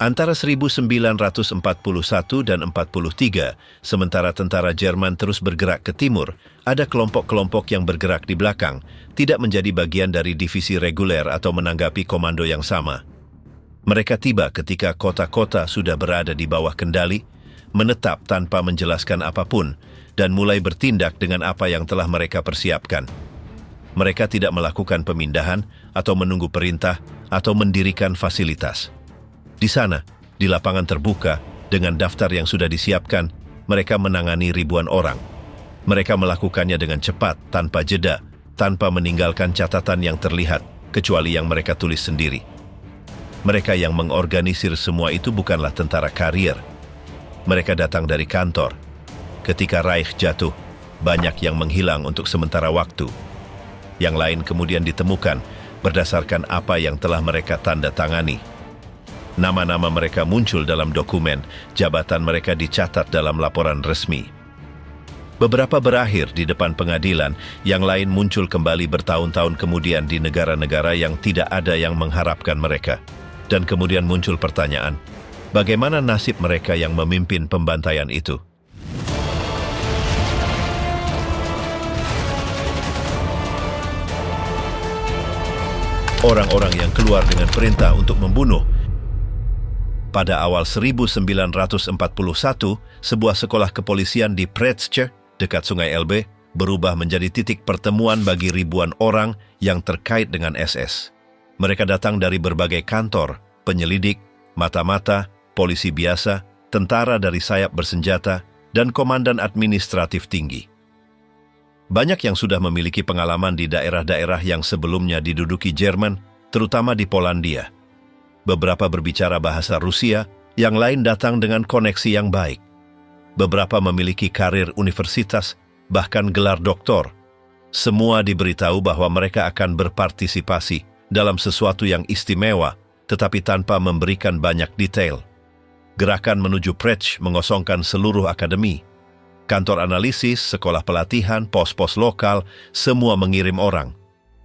Antara 1941 dan 43, sementara tentara Jerman terus bergerak ke timur, ada kelompok-kelompok yang bergerak di belakang, tidak menjadi bagian dari divisi reguler atau menanggapi komando yang sama. Mereka tiba ketika kota-kota sudah berada di bawah kendali, menetap tanpa menjelaskan apapun, dan mulai bertindak dengan apa yang telah mereka persiapkan. Mereka tidak melakukan pemindahan atau menunggu perintah atau mendirikan fasilitas. Di sana, di lapangan terbuka, dengan daftar yang sudah disiapkan, mereka menangani ribuan orang. Mereka melakukannya dengan cepat, tanpa jeda, tanpa meninggalkan catatan yang terlihat, kecuali yang mereka tulis sendiri. Mereka yang mengorganisir semua itu bukanlah tentara karier. Mereka datang dari kantor. Ketika Reich jatuh, banyak yang menghilang untuk sementara waktu. Yang lain kemudian ditemukan berdasarkan apa yang telah mereka tanda tangani. Nama-nama mereka muncul dalam dokumen, jabatan mereka dicatat dalam laporan resmi. Beberapa berakhir di depan pengadilan, yang lain muncul kembali bertahun-tahun kemudian di negara-negara yang tidak ada yang mengharapkan mereka. Dan kemudian muncul pertanyaan, bagaimana nasib mereka yang memimpin pembantaian itu? Orang-orang yang keluar dengan perintah untuk membunuh. Pada awal 1941, sebuah sekolah kepolisian di Pretzsche, dekat Sungai Elbe, berubah menjadi titik pertemuan bagi ribuan orang yang terkait dengan SS. Mereka datang dari berbagai kantor, penyelidik, mata-mata, polisi biasa, tentara dari sayap bersenjata, dan komandan administratif tinggi. Banyak yang sudah memiliki pengalaman di daerah-daerah yang sebelumnya diduduki Jerman, terutama di Polandia. Beberapa berbicara bahasa Rusia, yang lain datang dengan koneksi yang baik. Beberapa memiliki karir universitas, bahkan gelar doktor. Semua diberitahu bahwa mereka akan berpartisipasi dalam sesuatu yang istimewa, tetapi tanpa memberikan banyak detail. Gerakan menuju Pretzsche mengosongkan seluruh akademi. Kantor analisis, sekolah pelatihan, pos-pos lokal, semua mengirim orang.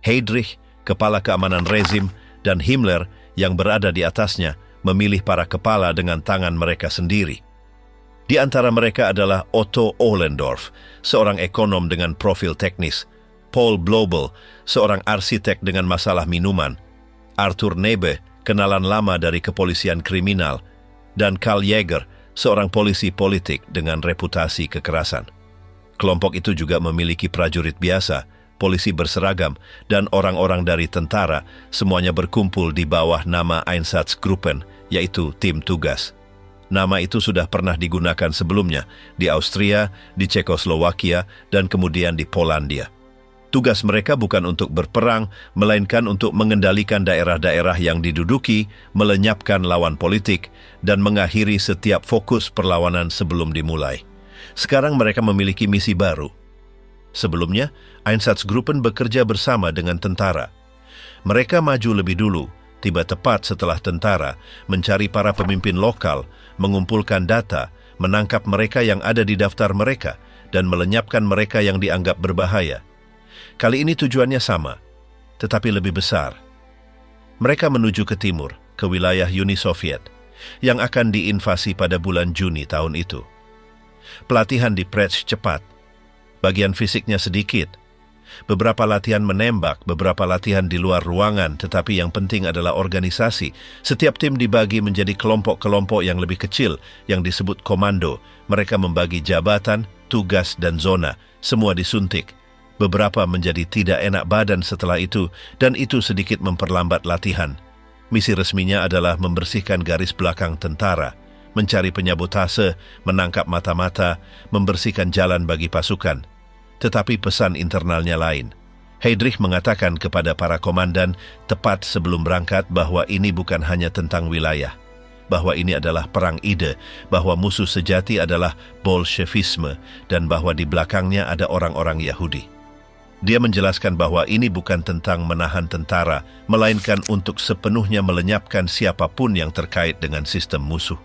Heydrich, kepala keamanan rezim, dan Himmler yang berada di atasnya memilih para kepala dengan tangan mereka sendiri. Di antara mereka adalah Otto Ohlendorf, seorang ekonom dengan profil teknis, Paul Blobel, seorang arsitek dengan masalah minuman, Arthur Nebe, kenalan lama dari kepolisian kriminal, dan Karl Jäger, seorang polisi politik dengan reputasi kekerasan. Kelompok itu juga memiliki prajurit biasa, polisi berseragam, dan orang-orang dari tentara, semuanya berkumpul di bawah nama Einsatzgruppen, yaitu tim tugas. Nama itu sudah pernah digunakan sebelumnya di Austria, di Cekoslowakia, dan kemudian di Polandia. Tugas mereka bukan untuk berperang, melainkan untuk mengendalikan daerah-daerah yang diduduki, melenyapkan lawan politik, dan mengakhiri setiap fokus perlawanan sebelum dimulai. Sekarang mereka memiliki misi baru. Sebelumnya, Einsatzgruppen bekerja bersama dengan tentara. Mereka maju lebih dulu, tiba tepat setelah tentara, mencari para pemimpin lokal, mengumpulkan data, menangkap mereka yang ada di daftar mereka, dan melenyapkan mereka yang dianggap berbahaya. Kali ini tujuannya sama, tetapi lebih besar. Mereka menuju ke timur, ke wilayah Uni Soviet, yang akan diinvasi pada bulan Juni tahun itu. Pelatihan di Pretzsche cepat, bagian fisiknya sedikit. Beberapa latihan menembak, beberapa latihan di luar ruangan, tetapi yang penting adalah organisasi. Setiap tim dibagi menjadi kelompok-kelompok yang lebih kecil, yang disebut komando. Mereka membagi jabatan, tugas, dan zona. Semua disuntik. Beberapa menjadi tidak enak badan setelah itu, dan itu sedikit memperlambat latihan. Misi resminya adalah membersihkan garis belakang tentara, mencari penyabotase, menangkap mata-mata, membersihkan jalan bagi pasukan. Tetapi pesan internalnya lain. Heydrich mengatakan kepada para komandan tepat sebelum berangkat bahwa ini bukan hanya tentang wilayah, bahwa ini adalah perang ide, bahwa musuh sejati adalah Bolshevisme, dan bahwa di belakangnya ada orang-orang Yahudi. Dia menjelaskan bahwa ini bukan tentang menahan tentara, melainkan untuk sepenuhnya melenyapkan siapapun yang terkait dengan sistem musuh.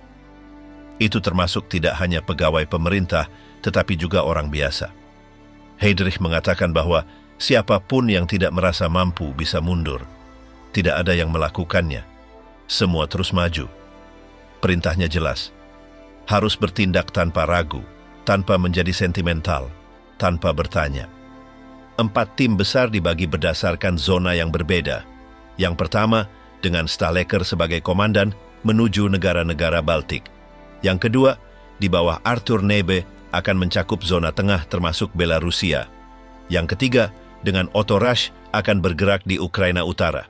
Itu termasuk tidak hanya pegawai pemerintah, tetapi juga orang biasa. Heydrich mengatakan bahwa siapapun yang tidak merasa mampu bisa mundur. Tidak ada yang melakukannya. Semua terus maju. Perintahnya jelas. Harus bertindak tanpa ragu, tanpa menjadi sentimental, tanpa bertanya. 4 tim besar dibagi berdasarkan zona yang berbeda. Yang pertama, dengan Stahlecker sebagai komandan, menuju negara-negara Baltik. Yang kedua, di bawah Arthur Nebe akan mencakup zona tengah termasuk Belarusia. Yang ketiga, dengan Otto Rasch akan bergerak di Ukraina Utara.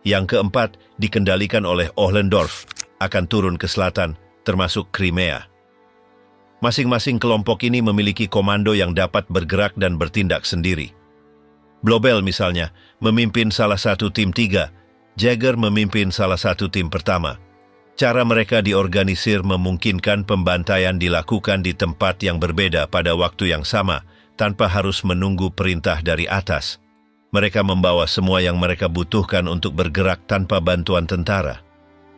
Yang keempat, dikendalikan oleh Ohlendorf, akan turun ke selatan, termasuk Crimea. Masing-masing kelompok ini memiliki komando yang dapat bergerak dan bertindak sendiri. Blobel misalnya, memimpin salah satu tim 3, Jäger memimpin salah satu tim pertama. Cara mereka diorganisir memungkinkan pembantaian dilakukan di tempat yang berbeda pada waktu yang sama, tanpa harus menunggu perintah dari atas. Mereka membawa semua yang mereka butuhkan untuk bergerak tanpa bantuan tentara.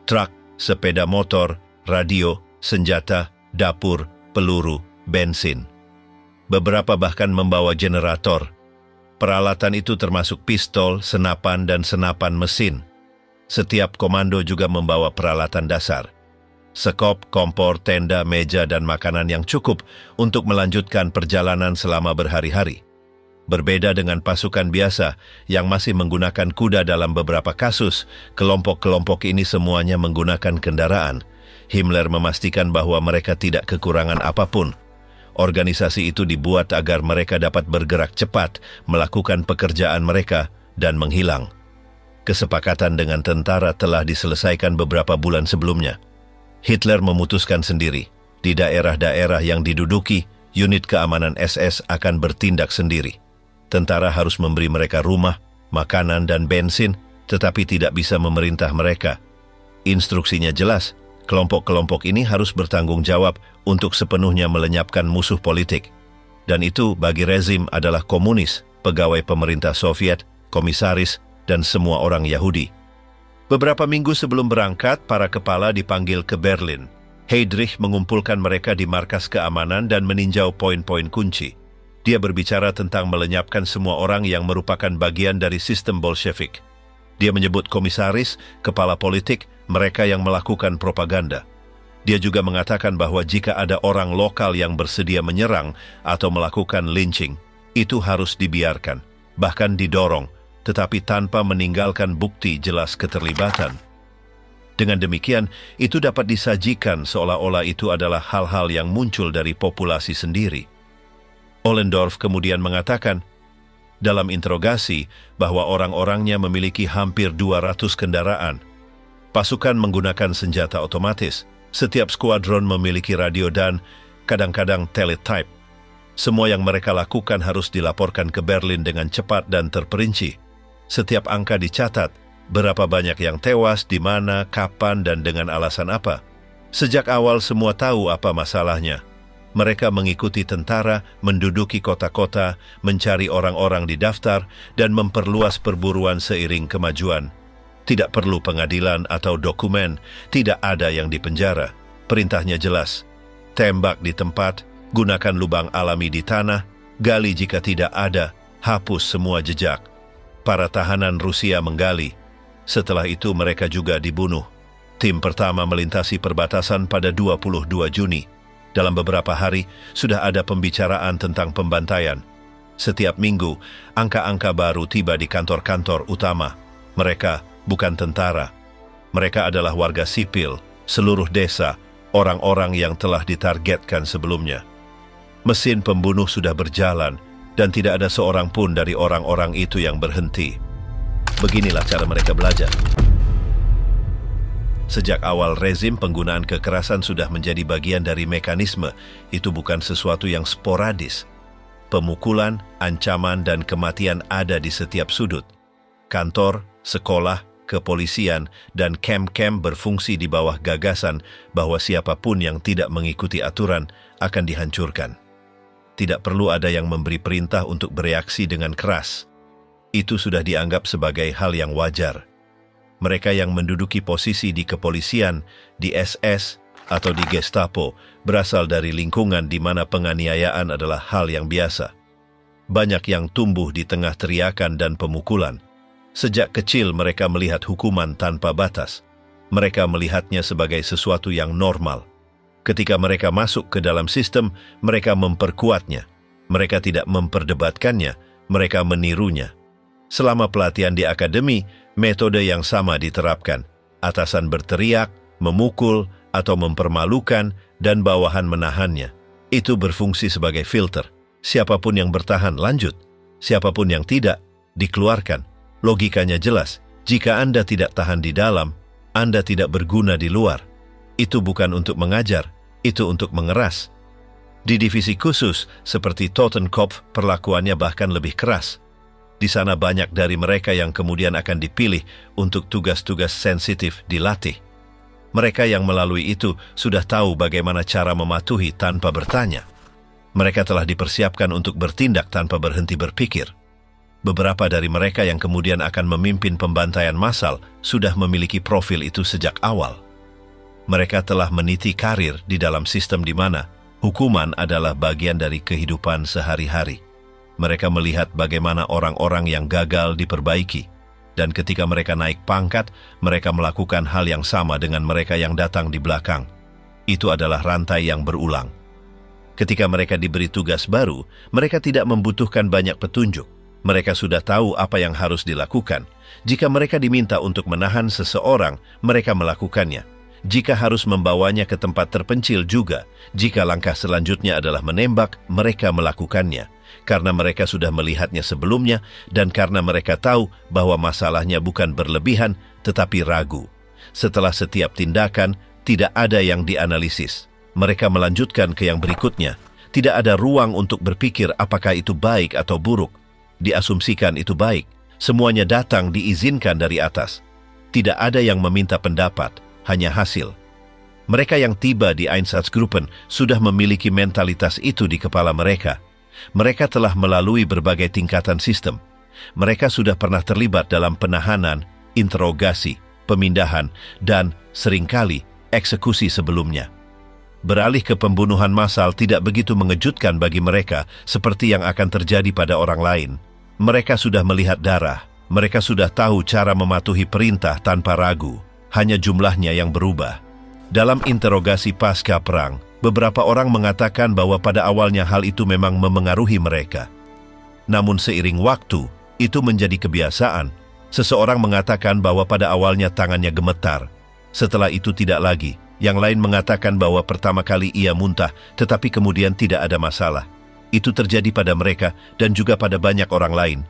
Truk, sepeda motor, radio, senjata, dapur, peluru, bensin. Beberapa bahkan membawa generator. Peralatan itu termasuk pistol, senapan, dan senapan mesin. Setiap komando juga membawa peralatan dasar. Sekop, kompor, tenda, meja, dan makanan yang cukup untuk melanjutkan perjalanan selama berhari-hari. Berbeda dengan pasukan biasa yang masih menggunakan kuda dalam beberapa kasus, kelompok-kelompok ini semuanya menggunakan kendaraan. Himmler memastikan bahwa mereka tidak kekurangan apapun. Organisasi itu dibuat agar mereka dapat bergerak cepat, melakukan pekerjaan mereka, dan menghilang. Kesepakatan dengan tentara telah diselesaikan beberapa bulan sebelumnya. Hitler memutuskan sendiri, di daerah-daerah yang diduduki, unit keamanan SS akan bertindak sendiri. Tentara harus memberi mereka rumah, makanan, dan bensin, tetapi tidak bisa memerintah mereka. Instruksinya jelas, kelompok-kelompok ini harus bertanggung jawab untuk sepenuhnya melenyapkan musuh politik. Dan itu bagi rezim adalah komunis, pegawai pemerintah Soviet, komisaris, dan semua orang Yahudi. Beberapa minggu sebelum berangkat, para kepala dipanggil ke Berlin. Heydrich mengumpulkan mereka di markas keamanan dan meninjau poin-poin kunci. Dia berbicara tentang melenyapkan semua orang yang merupakan bagian dari sistem Bolshevik. Dia menyebut komisaris, kepala politik, mereka yang melakukan propaganda. Dia juga mengatakan bahwa jika ada orang lokal yang bersedia menyerang atau melakukan lynching, itu harus dibiarkan, bahkan didorong, tetapi tanpa meninggalkan bukti jelas keterlibatan. Dengan demikian, itu dapat disajikan seolah-olah itu adalah hal-hal yang muncul dari populasi sendiri. Ohlendorf kemudian mengatakan, dalam interogasi, bahwa orang-orangnya memiliki hampir 200 kendaraan. Pasukan menggunakan senjata otomatis. Setiap skuadron memiliki radio dan, kadang-kadang teletype. Semua yang mereka lakukan harus dilaporkan ke Berlin dengan cepat dan terperinci. Setiap angka dicatat, berapa banyak yang tewas, di mana, kapan, dan dengan alasan apa. Sejak awal semua tahu apa masalahnya. Mereka mengikuti tentara, menduduki kota-kota, mencari orang-orang di daftar, dan memperluas perburuan seiring kemajuan. Tidak perlu pengadilan atau dokumen, tidak ada yang dipenjara. Perintahnya jelas. Tembak di tempat, gunakan lubang alami di tanah, gali jika tidak ada, hapus semua jejak. Para tahanan Rusia menggali. Setelah itu mereka juga dibunuh. Tim pertama melintasi perbatasan pada 22 Juni. Dalam beberapa hari, sudah ada pembicaraan tentang pembantaian. Setiap minggu, angka-angka baru tiba di kantor-kantor utama. Mereka bukan tentara. Mereka adalah warga sipil, seluruh desa, orang-orang yang telah ditargetkan sebelumnya. Mesin pembunuh sudah berjalan, dan tidak ada seorang pun dari orang-orang itu yang berhenti. Beginilah cara mereka belajar. Sejak awal rezim, penggunaan kekerasan sudah menjadi bagian dari mekanisme. Itu bukan sesuatu yang sporadis. Pemukulan, ancaman, dan kematian ada di setiap sudut. Kantor, sekolah, kepolisian, dan camp-camp berfungsi di bawah gagasan bahwa siapapun yang tidak mengikuti aturan akan dihancurkan. Tidak perlu ada yang memberi perintah untuk bereaksi dengan keras. Itu sudah dianggap sebagai hal yang wajar. Mereka yang menduduki posisi di kepolisian, di SS, atau di Gestapo berasal dari lingkungan di mana penganiayaan adalah hal yang biasa. Banyak yang tumbuh di tengah teriakan dan pemukulan. Sejak kecil mereka melihat hukuman tanpa batas. Mereka melihatnya sebagai sesuatu yang normal. Ketika mereka masuk ke dalam sistem, mereka memperkuatnya. Mereka tidak memperdebatkannya, mereka menirunya. Selama pelatihan di akademi, metode yang sama diterapkan. Atasan berteriak, memukul, atau mempermalukan, dan bawahan menahannya. Itu berfungsi sebagai filter. Siapapun yang bertahan lanjut, siapapun yang tidak, dikeluarkan. Logikanya jelas, jika Anda tidak tahan di dalam, Anda tidak berguna di luar. Itu bukan untuk mengajar, itu untuk mengeras. Di divisi khusus, seperti Totenkopf, perlakuannya bahkan lebih keras. Di sana banyak dari mereka yang kemudian akan dipilih untuk tugas-tugas sensitif dilatih. Mereka yang melalui itu sudah tahu bagaimana cara mematuhi tanpa bertanya. Mereka telah dipersiapkan untuk bertindak tanpa berhenti berpikir. Beberapa dari mereka yang kemudian akan memimpin pembantaian massal sudah memiliki profil itu sejak awal. Mereka telah meniti karir di dalam sistem di mana hukuman adalah bagian dari kehidupan sehari-hari. Mereka melihat bagaimana orang-orang yang gagal diperbaiki, dan ketika mereka naik pangkat, mereka melakukan hal yang sama dengan mereka yang datang di belakang. Itu adalah rantai yang berulang. Ketika mereka diberi tugas baru, mereka tidak membutuhkan banyak petunjuk. Mereka sudah tahu apa yang harus dilakukan. Jika mereka diminta untuk menahan seseorang, mereka melakukannya. Jika harus membawanya ke tempat terpencil juga, jika langkah selanjutnya adalah menembak, mereka melakukannya. Karena mereka sudah melihatnya sebelumnya, dan karena mereka tahu bahwa masalahnya bukan berlebihan, tetapi ragu. Setelah setiap tindakan, tidak ada yang dianalisis. Mereka melanjutkan ke yang berikutnya. Tidak ada ruang untuk berpikir apakah itu baik atau buruk. Diasumsikan itu baik. Semuanya datang diizinkan dari atas. Tidak ada yang meminta pendapat, hanya hasil. Mereka yang tiba di Einsatzgruppen sudah memiliki mentalitas itu di kepala mereka. Mereka telah melalui berbagai tingkatan sistem. Mereka sudah pernah terlibat dalam penahanan, interogasi, pemindahan, dan seringkali eksekusi sebelumnya. Beralih ke pembunuhan massal tidak begitu mengejutkan bagi mereka seperti yang akan terjadi pada orang lain. Mereka sudah melihat darah. Mereka sudah tahu cara mematuhi perintah tanpa ragu. Hanya jumlahnya yang berubah. Dalam interogasi pasca perang, beberapa orang mengatakan bahwa pada awalnya hal itu memang memengaruhi mereka. Namun seiring waktu, itu menjadi kebiasaan. Seseorang mengatakan bahwa pada awalnya tangannya gemetar. Setelah itu tidak lagi. Yang lain mengatakan bahwa pertama kali ia muntah, tetapi kemudian tidak ada masalah. Itu terjadi pada mereka dan juga pada banyak orang lain.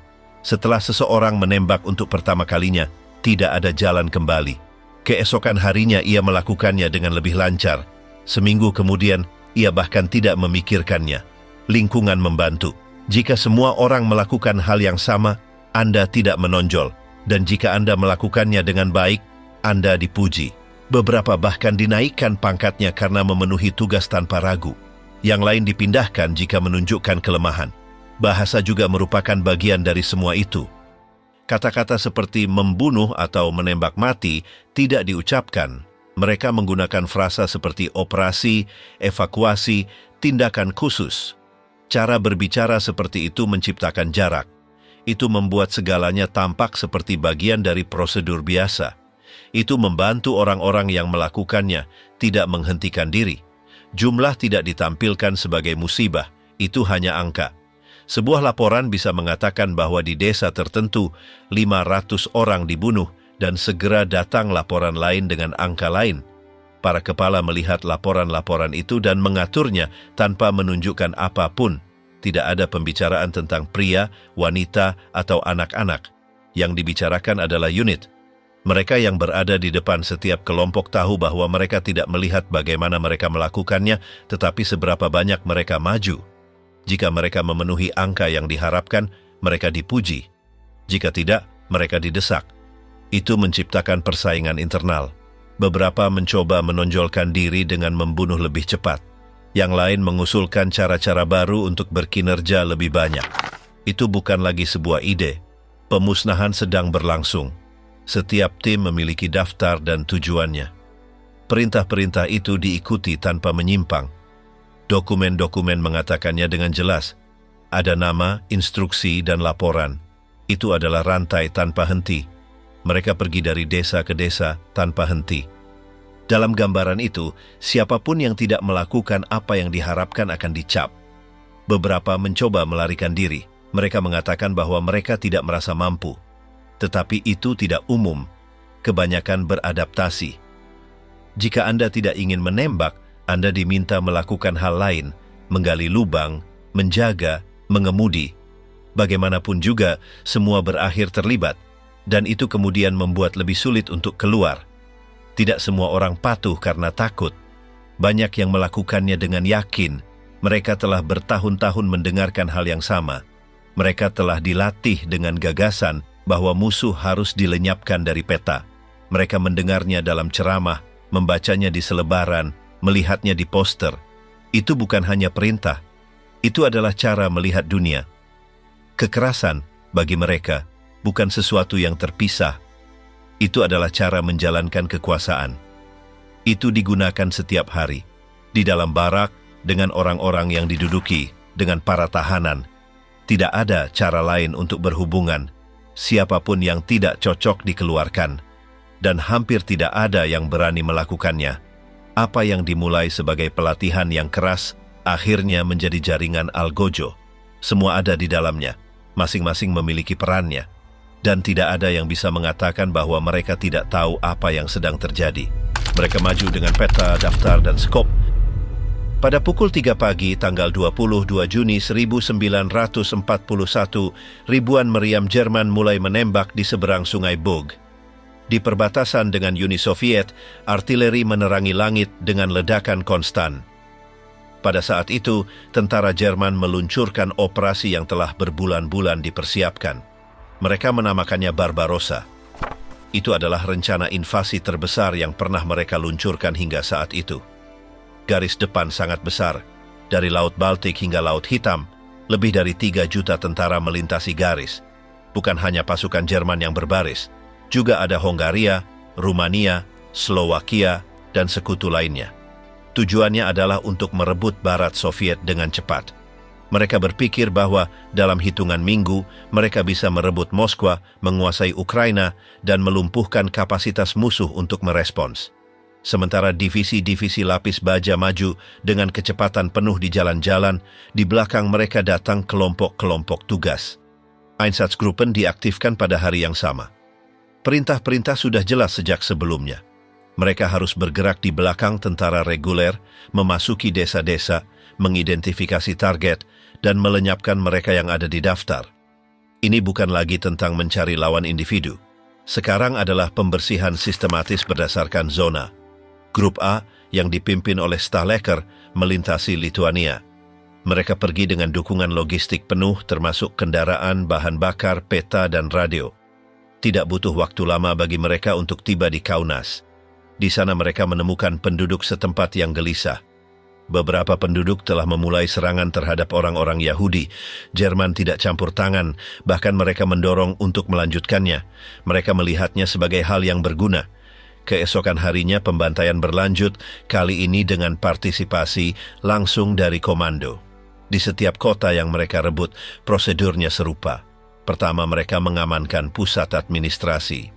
Setelah seseorang menembak untuk pertama kalinya, tidak ada jalan kembali. Keesokan harinya ia melakukannya dengan lebih lancar. Seminggu kemudian, ia bahkan tidak memikirkannya. Lingkungan membantu. Jika semua orang melakukan hal yang sama, Anda tidak menonjol. Dan jika Anda melakukannya dengan baik, Anda dipuji. Beberapa bahkan dinaikkan pangkatnya karena memenuhi tugas tanpa ragu. Yang lain dipindahkan jika menunjukkan kelemahan. Bahasa juga merupakan bagian dari semua itu. Kata-kata seperti membunuh atau menembak mati tidak diucapkan. Mereka menggunakan frasa seperti operasi, evakuasi, tindakan khusus. Cara berbicara seperti itu menciptakan jarak. Itu membuat segalanya tampak seperti bagian dari prosedur biasa. Itu membantu orang-orang yang melakukannya tidak menghentikan diri. Jumlah tidak ditampilkan sebagai musibah, itu hanya angka. Sebuah laporan bisa mengatakan bahwa di desa tertentu 500 orang dibunuh dan segera datang laporan lain dengan angka lain. Para kepala melihat laporan-laporan itu dan mengaturnya tanpa menunjukkan apapun. Tidak ada pembicaraan tentang pria, wanita, atau anak-anak. Yang dibicarakan adalah unit. Mereka yang berada di depan setiap kelompok tahu bahwa mereka tidak melihat bagaimana mereka melakukannya, tetapi seberapa banyak mereka maju. Jika mereka memenuhi angka yang diharapkan, mereka dipuji. Jika tidak, mereka didesak. Itu menciptakan persaingan internal. Beberapa mencoba menonjolkan diri dengan membunuh lebih cepat. Yang lain mengusulkan cara-cara baru untuk berkinerja lebih banyak. Itu bukan lagi sebuah ide. Pemusnahan sedang berlangsung. Setiap tim memiliki daftar dan tujuannya. Perintah-perintah itu diikuti tanpa menyimpang. Dokumen-dokumen mengatakannya dengan jelas. Ada nama, instruksi, dan laporan. Itu adalah rantai tanpa henti. Mereka pergi dari desa ke desa tanpa henti. Dalam gambaran itu, siapapun yang tidak melakukan apa yang diharapkan akan dicap. Beberapa mencoba melarikan diri. Mereka mengatakan bahwa mereka tidak merasa mampu. Tetapi itu tidak umum. Kebanyakan beradaptasi. Jika Anda tidak ingin menembak, Anda diminta melakukan hal lain, menggali lubang, menjaga, mengemudi. Bagaimanapun juga, semua berakhir terlibat, dan itu kemudian membuat lebih sulit untuk keluar. Tidak semua orang patuh karena takut. Banyak yang melakukannya dengan yakin. Mereka telah bertahun-tahun mendengarkan hal yang sama. Mereka telah dilatih dengan gagasan bahwa musuh harus dilenyapkan dari peta. Mereka mendengarnya dalam ceramah, membacanya di selebaran, melihatnya di poster. Itu bukan hanya perintah. Itu adalah cara melihat dunia. Kekerasan bagi mereka bukan sesuatu yang terpisah. Itu adalah cara menjalankan kekuasaan. Itu digunakan setiap hari. Di dalam barak, dengan orang-orang yang diduduki, dengan para tahanan. Tidak ada cara lain untuk berhubungan. Siapapun yang tidak cocok dikeluarkan. Dan hampir tidak ada yang berani melakukannya. Apa yang dimulai sebagai pelatihan yang keras, akhirnya menjadi jaringan algojo. Semua ada di dalamnya. Masing-masing memiliki perannya. Dan tidak ada yang bisa mengatakan bahwa mereka tidak tahu apa yang sedang terjadi. Mereka maju dengan peta, daftar, dan skop. Pada pukul 3 pagi, tanggal 22 Juni 1941, ribuan meriam Jerman mulai menembak di seberang sungai Bug. Di perbatasan dengan Uni Soviet, artileri menerangi langit dengan ledakan konstan. Pada saat itu, tentara Jerman meluncurkan operasi yang telah berbulan-bulan dipersiapkan. Mereka menamakannya Barbarossa. Itu adalah rencana invasi terbesar yang pernah mereka luncurkan hingga saat itu. Garis depan sangat besar. Dari Laut Baltik hingga Laut Hitam, lebih dari 3 juta tentara melintasi garis. Bukan hanya pasukan Jerman yang berbaris, juga ada Hongaria, Rumania, Slowakia, dan sekutu lainnya. Tujuannya adalah untuk merebut Barat Soviet dengan cepat. Mereka berpikir bahwa dalam hitungan minggu, mereka bisa merebut Moskwa, menguasai Ukraina, dan melumpuhkan kapasitas musuh untuk merespons. Sementara divisi-divisi lapis baja maju dengan kecepatan penuh di jalan-jalan, di belakang mereka datang kelompok-kelompok tugas. Einsatzgruppen diaktifkan pada hari yang sama. Perintah-perintah sudah jelas sejak sebelumnya. Mereka harus bergerak di belakang tentara reguler, memasuki desa-desa, mengidentifikasi target, dan melenyapkan mereka yang ada di daftar. Ini bukan lagi tentang mencari lawan individu. Sekarang adalah pembersihan sistematis berdasarkan zona. Grup A, yang dipimpin oleh Stahlecker, melintasi Lituania. Mereka pergi dengan dukungan logistik penuh termasuk kendaraan, bahan bakar, peta, dan radio. Tidak butuh waktu lama bagi mereka untuk tiba di Kaunas. Di sana mereka menemukan penduduk setempat yang gelisah. Beberapa penduduk telah memulai serangan terhadap orang-orang Yahudi. Jerman tidak campur tangan, bahkan mereka mendorong untuk melanjutkannya. Mereka melihatnya sebagai hal yang berguna. Keesokan harinya pembantaian berlanjut, kali ini dengan partisipasi langsung dari komando. Di setiap kota yang mereka rebut, prosedurnya serupa. Pertama, mereka mengamankan pusat administrasi.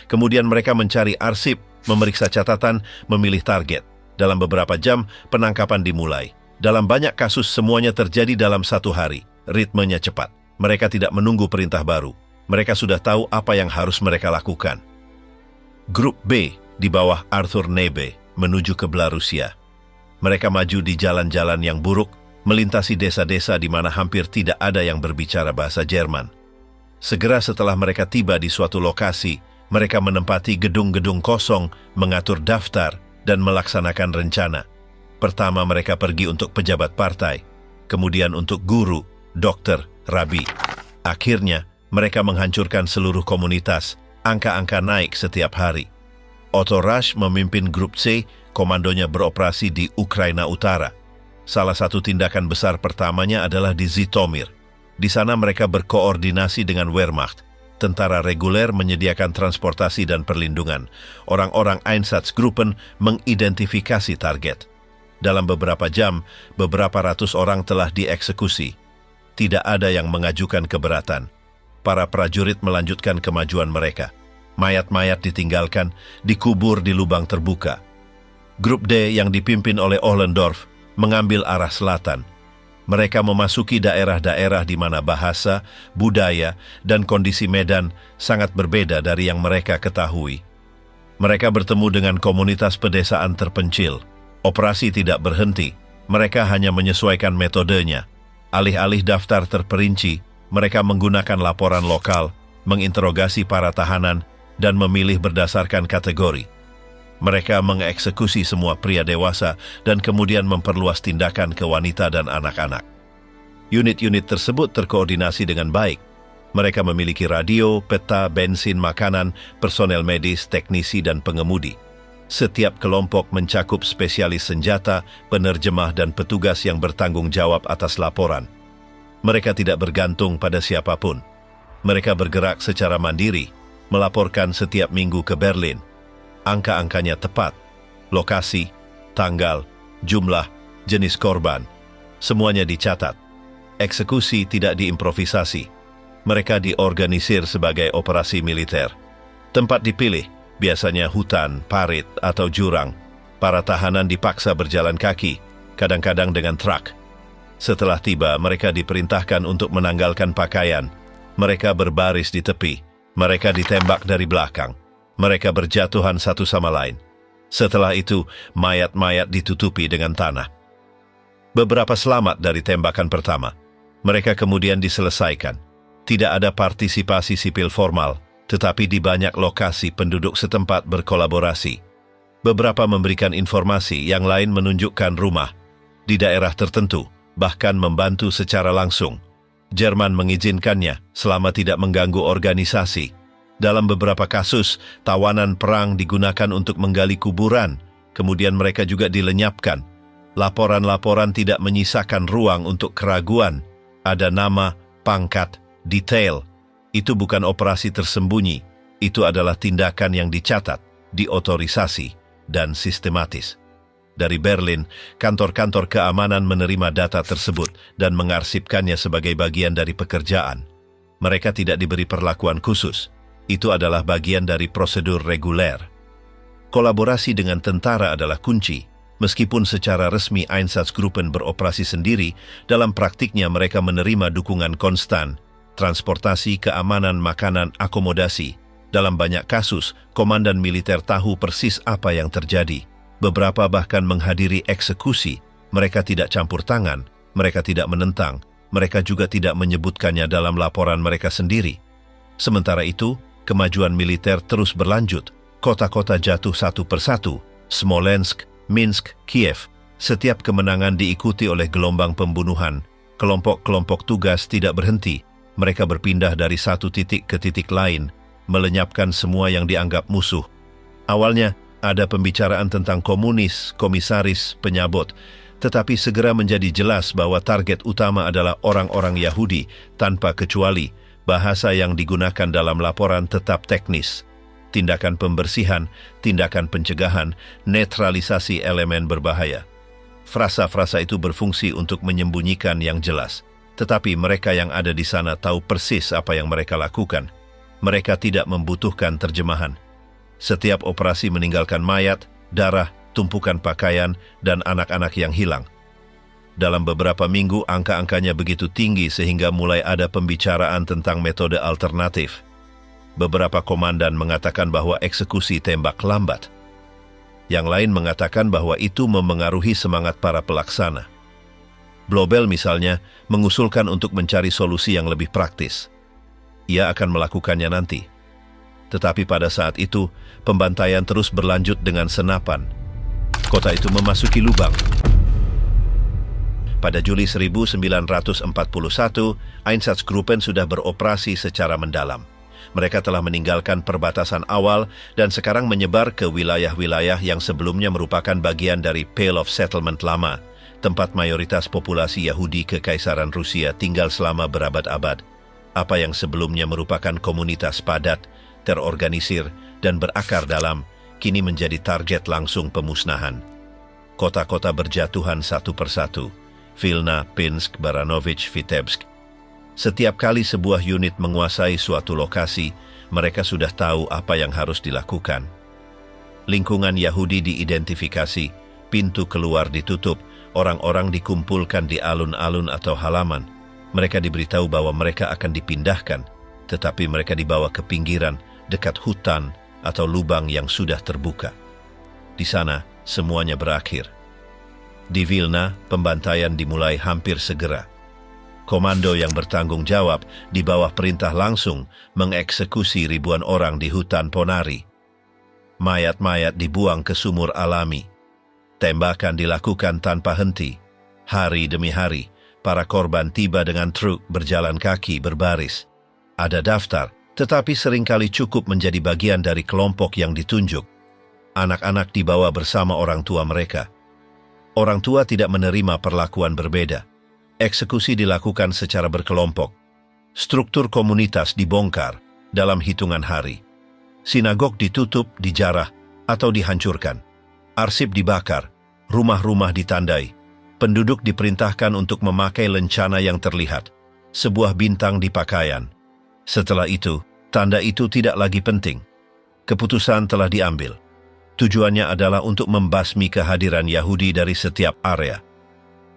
Kemudian mereka mencari arsip, memeriksa catatan, memilih target. Dalam beberapa jam, penangkapan dimulai. Dalam banyak kasus, semuanya terjadi dalam 1 hari. Ritmenya cepat. Mereka tidak menunggu perintah baru. Mereka sudah tahu apa yang harus mereka lakukan. Grup B, di bawah Arthur Nebe, menuju ke Belarusia. Mereka maju di jalan-jalan yang buruk, melintasi desa-desa di mana hampir tidak ada yang berbicara bahasa Jerman. Segera setelah mereka tiba di suatu lokasi, mereka menempati gedung-gedung kosong, mengatur daftar, dan melaksanakan rencana. Pertama mereka pergi untuk pejabat partai, kemudian untuk guru, dokter, rabi. Akhirnya, mereka menghancurkan seluruh komunitas, angka-angka naik setiap hari. Otto Rasch memimpin grup C, komandonya beroperasi di Ukraina Utara. Salah satu tindakan besar pertamanya adalah di Zhytomyr. Di sana mereka berkoordinasi dengan Wehrmacht. Tentara reguler menyediakan transportasi dan perlindungan. Orang-orang Einsatzgruppen mengidentifikasi target. Dalam beberapa jam, beberapa ratus orang telah dieksekusi. Tidak ada yang mengajukan keberatan. Para prajurit melanjutkan kemajuan mereka. Mayat-mayat ditinggalkan, dikubur di lubang terbuka. Grup D yang dipimpin oleh Ohlendorf mengambil arah selatan. Mereka memasuki daerah-daerah di mana bahasa, budaya, dan kondisi medan sangat berbeda dari yang mereka ketahui. Mereka bertemu dengan komunitas pedesaan terpencil. Operasi tidak berhenti. Mereka hanya menyesuaikan metodenya. Alih-alih daftar terperinci, mereka menggunakan laporan lokal, menginterogasi para tahanan, dan memilih berdasarkan kategori. Mereka mengeksekusi semua pria dewasa dan kemudian memperluas tindakan ke wanita dan anak-anak. Unit-unit tersebut terkoordinasi dengan baik. Mereka memiliki radio, peta, bensin, makanan, personel medis, teknisi, dan pengemudi. Setiap kelompok mencakup spesialis senjata, penerjemah, dan petugas yang bertanggung jawab atas laporan. Mereka tidak bergantung pada siapapun. Mereka bergerak secara mandiri, melaporkan setiap minggu ke Berlin. Angka-angkanya tepat, lokasi, tanggal, jumlah, jenis korban, semuanya dicatat. Eksekusi tidak diimprovisasi. Mereka diorganisir sebagai operasi militer. Tempat dipilih, biasanya hutan, parit, atau jurang. Para tahanan dipaksa berjalan kaki, kadang-kadang dengan truk. Setelah tiba, mereka diperintahkan untuk menanggalkan pakaian. Mereka berbaris di tepi. Mereka ditembak dari belakang. Mereka berjatuhan satu sama lain. Setelah itu, mayat-mayat ditutupi dengan tanah. Beberapa selamat dari tembakan pertama. Mereka kemudian diselesaikan. Tidak ada partisipasi sipil formal, tetapi di banyak lokasi penduduk setempat berkolaborasi. Beberapa memberikan informasi, yang lain menunjukkan rumah. Di daerah tertentu, bahkan membantu secara langsung. Jerman mengizinkannya selama tidak mengganggu organisasi. Dalam beberapa kasus, tawanan perang digunakan untuk menggali kuburan, kemudian mereka juga dilenyapkan. Laporan-laporan tidak menyisakan ruang untuk keraguan. Ada nama, pangkat, detail. Itu bukan operasi tersembunyi. Itu adalah tindakan yang dicatat, diotorisasi, dan sistematis. Dari Berlin, kantor-kantor keamanan menerima data tersebut dan mengarsipkannya sebagai bagian dari pekerjaan. Mereka tidak diberi perlakuan khusus. Itu adalah bagian dari prosedur reguler. Kolaborasi dengan tentara adalah kunci. Meskipun secara resmi Einsatzgruppen beroperasi sendiri, dalam praktiknya mereka menerima dukungan konstan, transportasi, keamanan, makanan, akomodasi. Dalam banyak kasus, komandan militer tahu persis apa yang terjadi. Beberapa bahkan menghadiri eksekusi. Mereka tidak campur tangan, mereka tidak menentang, mereka juga tidak menyebutkannya dalam laporan mereka sendiri. Sementara itu, kemajuan militer terus berlanjut. Kota-kota jatuh satu persatu, Smolensk, Minsk, Kiev. Setiap kemenangan diikuti oleh gelombang pembunuhan. Kelompok-kelompok tugas tidak berhenti. Mereka berpindah dari satu titik ke titik lain, melenyapkan semua yang dianggap musuh. Awalnya, ada pembicaraan tentang komunis, komisaris, penyabot, tetapi segera menjadi jelas bahwa target utama adalah orang-orang Yahudi tanpa kecuali. Bahasa yang digunakan dalam laporan tetap teknis. Tindakan pembersihan, tindakan pencegahan, netralisasi elemen berbahaya. Frasa-frasa itu berfungsi untuk menyembunyikan yang jelas, tetapi mereka yang ada di sana tahu persis apa yang mereka lakukan. Mereka tidak membutuhkan terjemahan. Setiap operasi meninggalkan mayat, darah, tumpukan pakaian, dan anak-anak yang hilang. Dalam beberapa minggu, angka-angkanya begitu tinggi sehingga mulai ada pembicaraan tentang metode alternatif. Beberapa komandan mengatakan bahwa eksekusi tembak lambat. Yang lain mengatakan bahwa itu memengaruhi semangat para pelaksana. Blobel misalnya mengusulkan untuk mencari solusi yang lebih praktis. Ia akan melakukannya nanti. Tetapi pada saat itu, pembantaian terus berlanjut dengan senapan. Kota itu memasuki lubang. Pada Juli 1941, Einsatzgruppen sudah beroperasi secara mendalam. Mereka telah meninggalkan perbatasan awal dan sekarang menyebar ke wilayah-wilayah yang sebelumnya merupakan bagian dari Pale of Settlement lama, tempat mayoritas populasi Yahudi Kekaisaran Rusia tinggal selama berabad-abad. Apa yang sebelumnya merupakan komunitas padat, terorganisir, dan berakar dalam, kini menjadi target langsung pemusnahan. Kota-kota berjatuhan satu persatu. Vilna, Pinsk, Baranovich, Vitebsk. Setiap kali sebuah unit menguasai suatu lokasi, mereka sudah tahu apa yang harus dilakukan. Lingkungan Yahudi diidentifikasi, pintu keluar ditutup, orang-orang dikumpulkan di alun-alun atau halaman. Mereka diberitahu bahwa mereka akan dipindahkan, tetapi mereka dibawa ke pinggiran, dekat hutan atau lubang yang sudah terbuka. Di sana, semuanya berakhir. Di Vilna, pembantaian dimulai hampir segera. Komando yang bertanggung jawab di bawah perintah langsung mengeksekusi ribuan orang di hutan Ponari. Mayat-mayat dibuang ke sumur alami. Tembakan dilakukan tanpa henti. Hari demi hari, para korban tiba dengan truk berjalan kaki berbaris. Ada daftar, tetapi seringkali cukup menjadi bagian dari kelompok yang ditunjuk. Anak-anak dibawa bersama orang tua mereka. Orang tua tidak menerima perlakuan berbeda. Eksekusi dilakukan secara berkelompok. Struktur komunitas dibongkar dalam hitungan hari. Sinagog ditutup, dijarah, atau dihancurkan. Arsip dibakar, rumah-rumah ditandai. Penduduk diperintahkan untuk memakai lencana yang terlihat, sebuah bintang di pakaian. Setelah itu, tanda itu tidak lagi penting. Keputusan telah diambil. Tujuannya adalah untuk membasmi kehadiran Yahudi dari setiap area.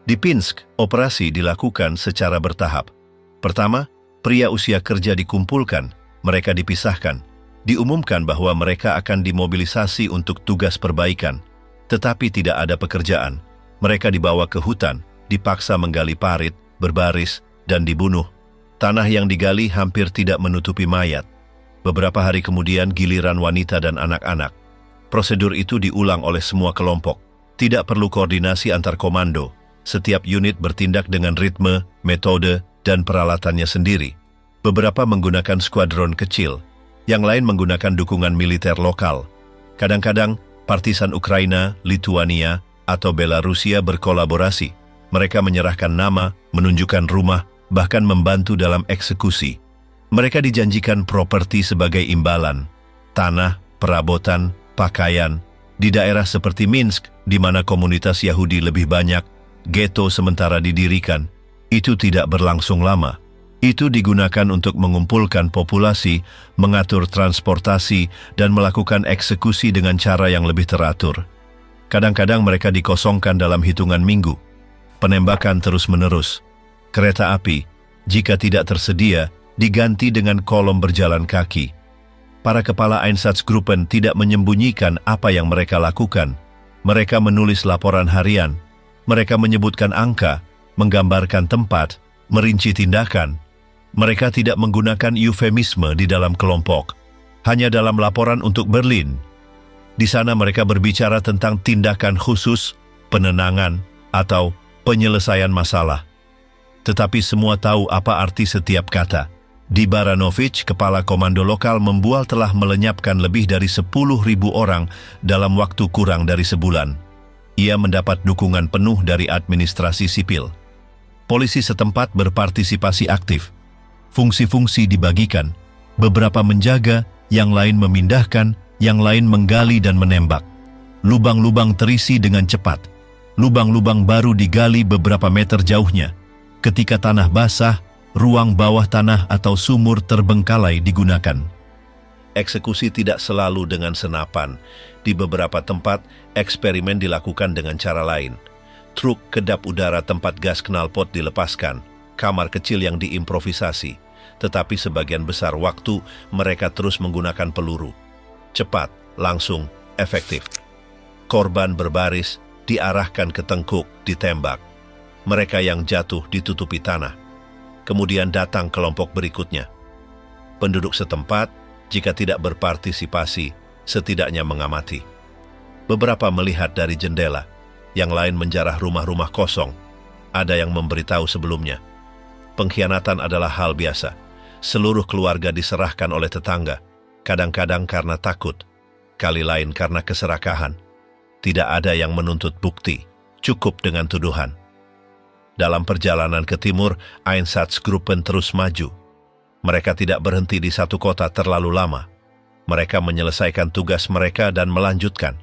Di Pinsk, operasi dilakukan secara bertahap. Pertama, pria usia kerja dikumpulkan, mereka dipisahkan. Diumumkan bahwa mereka akan dimobilisasi untuk tugas perbaikan, tetapi tidak ada pekerjaan. Mereka dibawa ke hutan, dipaksa menggali parit, berbaris, dan dibunuh. Tanah yang digali hampir tidak menutupi mayat. Beberapa hari kemudian giliran wanita dan anak-anak. Prosedur itu diulang oleh semua kelompok. Tidak perlu koordinasi antar komando. Setiap unit bertindak dengan ritme, metode, dan peralatannya sendiri. Beberapa menggunakan skuadron kecil, yang lain menggunakan dukungan militer lokal. Kadang-kadang, partisan Ukraina, Lituania, atau Belarusia berkolaborasi. Mereka menyerahkan nama, menunjukkan rumah, bahkan membantu dalam eksekusi. Mereka dijanjikan properti sebagai imbalan, tanah, perabotan, pakaian. Di daerah seperti Minsk, di mana komunitas Yahudi lebih banyak, ghetto sementara didirikan. Itu tidak berlangsung lama. Itu digunakan untuk mengumpulkan populasi, mengatur transportasi, dan melakukan eksekusi dengan cara yang lebih teratur. Kadang-kadang mereka dikosongkan dalam hitungan minggu. Penembakan terus-menerus. Kereta api, jika tidak tersedia, diganti dengan kolom berjalan kaki. Para kepala Einsatzgruppen tidak menyembunyikan apa yang mereka lakukan. Mereka menulis laporan harian. Mereka menyebutkan angka, menggambarkan tempat, merinci tindakan. Mereka tidak menggunakan eufemisme di dalam kelompok, hanya dalam laporan untuk Berlin. Di sana mereka berbicara tentang tindakan khusus, penenangan, atau penyelesaian masalah. Tetapi semua tahu apa arti setiap kata. Di Baranovich, kepala komando lokal membual telah melenyapkan lebih dari 10.000 orang dalam waktu kurang dari sebulan. Ia mendapat dukungan penuh dari administrasi sipil. Polisi setempat berpartisipasi aktif. Fungsi-fungsi dibagikan. Beberapa menjaga, yang lain memindahkan, yang lain menggali dan menembak. Lubang-lubang terisi dengan cepat. Lubang-lubang baru digali beberapa meter jauhnya. Ketika tanah basah, ruang bawah tanah atau sumur terbengkalai digunakan. Eksekusi tidak selalu dengan senapan. Di beberapa tempat, eksperimen dilakukan dengan cara lain. Truk kedap udara tempat gas knalpot dilepaskan, kamar kecil yang diimprovisasi. Tetapi sebagian besar waktu, mereka terus menggunakan peluru. Cepat, langsung, efektif. Korban berbaris, diarahkan ke tengkuk, ditembak. Mereka yang jatuh ditutupi tanah. Kemudian datang kelompok berikutnya. Penduduk setempat, jika tidak berpartisipasi, setidaknya mengamati. Beberapa melihat dari jendela, yang lain menjarah rumah-rumah kosong. Ada yang memberitahu sebelumnya. Pengkhianatan adalah hal biasa. Seluruh keluarga diserahkan oleh tetangga, kadang-kadang karena takut, kali lain karena keserakahan. Tidak ada yang menuntut bukti, cukup dengan tuduhan. Dalam perjalanan ke timur, Einsatzgruppen terus maju. Mereka tidak berhenti di satu kota terlalu lama. Mereka menyelesaikan tugas mereka dan melanjutkan.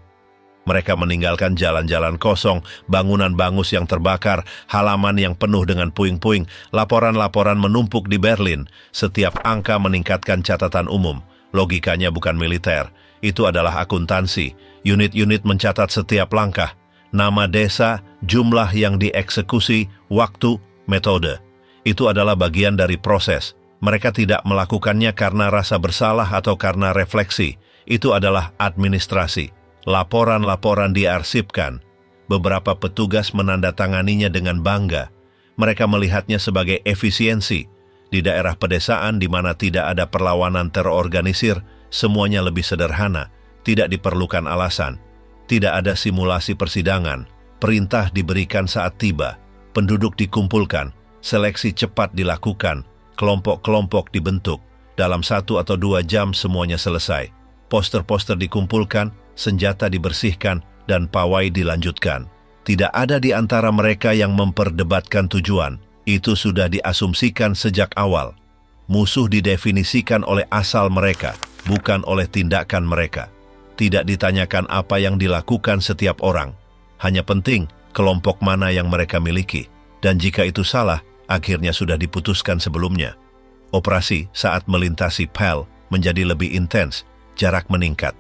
Mereka meninggalkan jalan-jalan kosong, bangunan bangus yang terbakar, halaman yang penuh dengan puing-puing, laporan-laporan menumpuk di Berlin. Setiap angka meningkatkan catatan umum. Logikanya bukan militer, itu adalah akuntansi. Unit-unit mencatat setiap langkah, nama desa, jumlah yang dieksekusi, waktu, metode. Itu adalah bagian dari proses. Mereka tidak melakukannya karena rasa bersalah atau karena refleksi. Itu adalah administrasi. Laporan-laporan diarsipkan. Beberapa petugas menandatanganinya dengan bangga. Mereka melihatnya sebagai efisiensi. Di daerah pedesaan di mana tidak ada perlawanan terorganisir, semuanya lebih sederhana, tidak diperlukan alasan. Tidak ada simulasi persidangan, perintah diberikan saat tiba, penduduk dikumpulkan, seleksi cepat dilakukan, kelompok-kelompok dibentuk, dalam 1 atau 2 jam semuanya selesai. Poster-poster dikumpulkan, senjata dibersihkan, dan pawai dilanjutkan. Tidak ada di antara mereka yang memperdebatkan tujuan. Itu sudah diasumsikan sejak awal. Musuh didefinisikan oleh asal mereka, bukan oleh tindakan mereka. Tidak ditanyakan apa yang dilakukan setiap orang. Hanya penting kelompok mana yang mereka miliki. Dan jika itu salah, akhirnya sudah diputuskan sebelumnya. Operasi saat melintasi Pell menjadi lebih intens, jarak meningkat.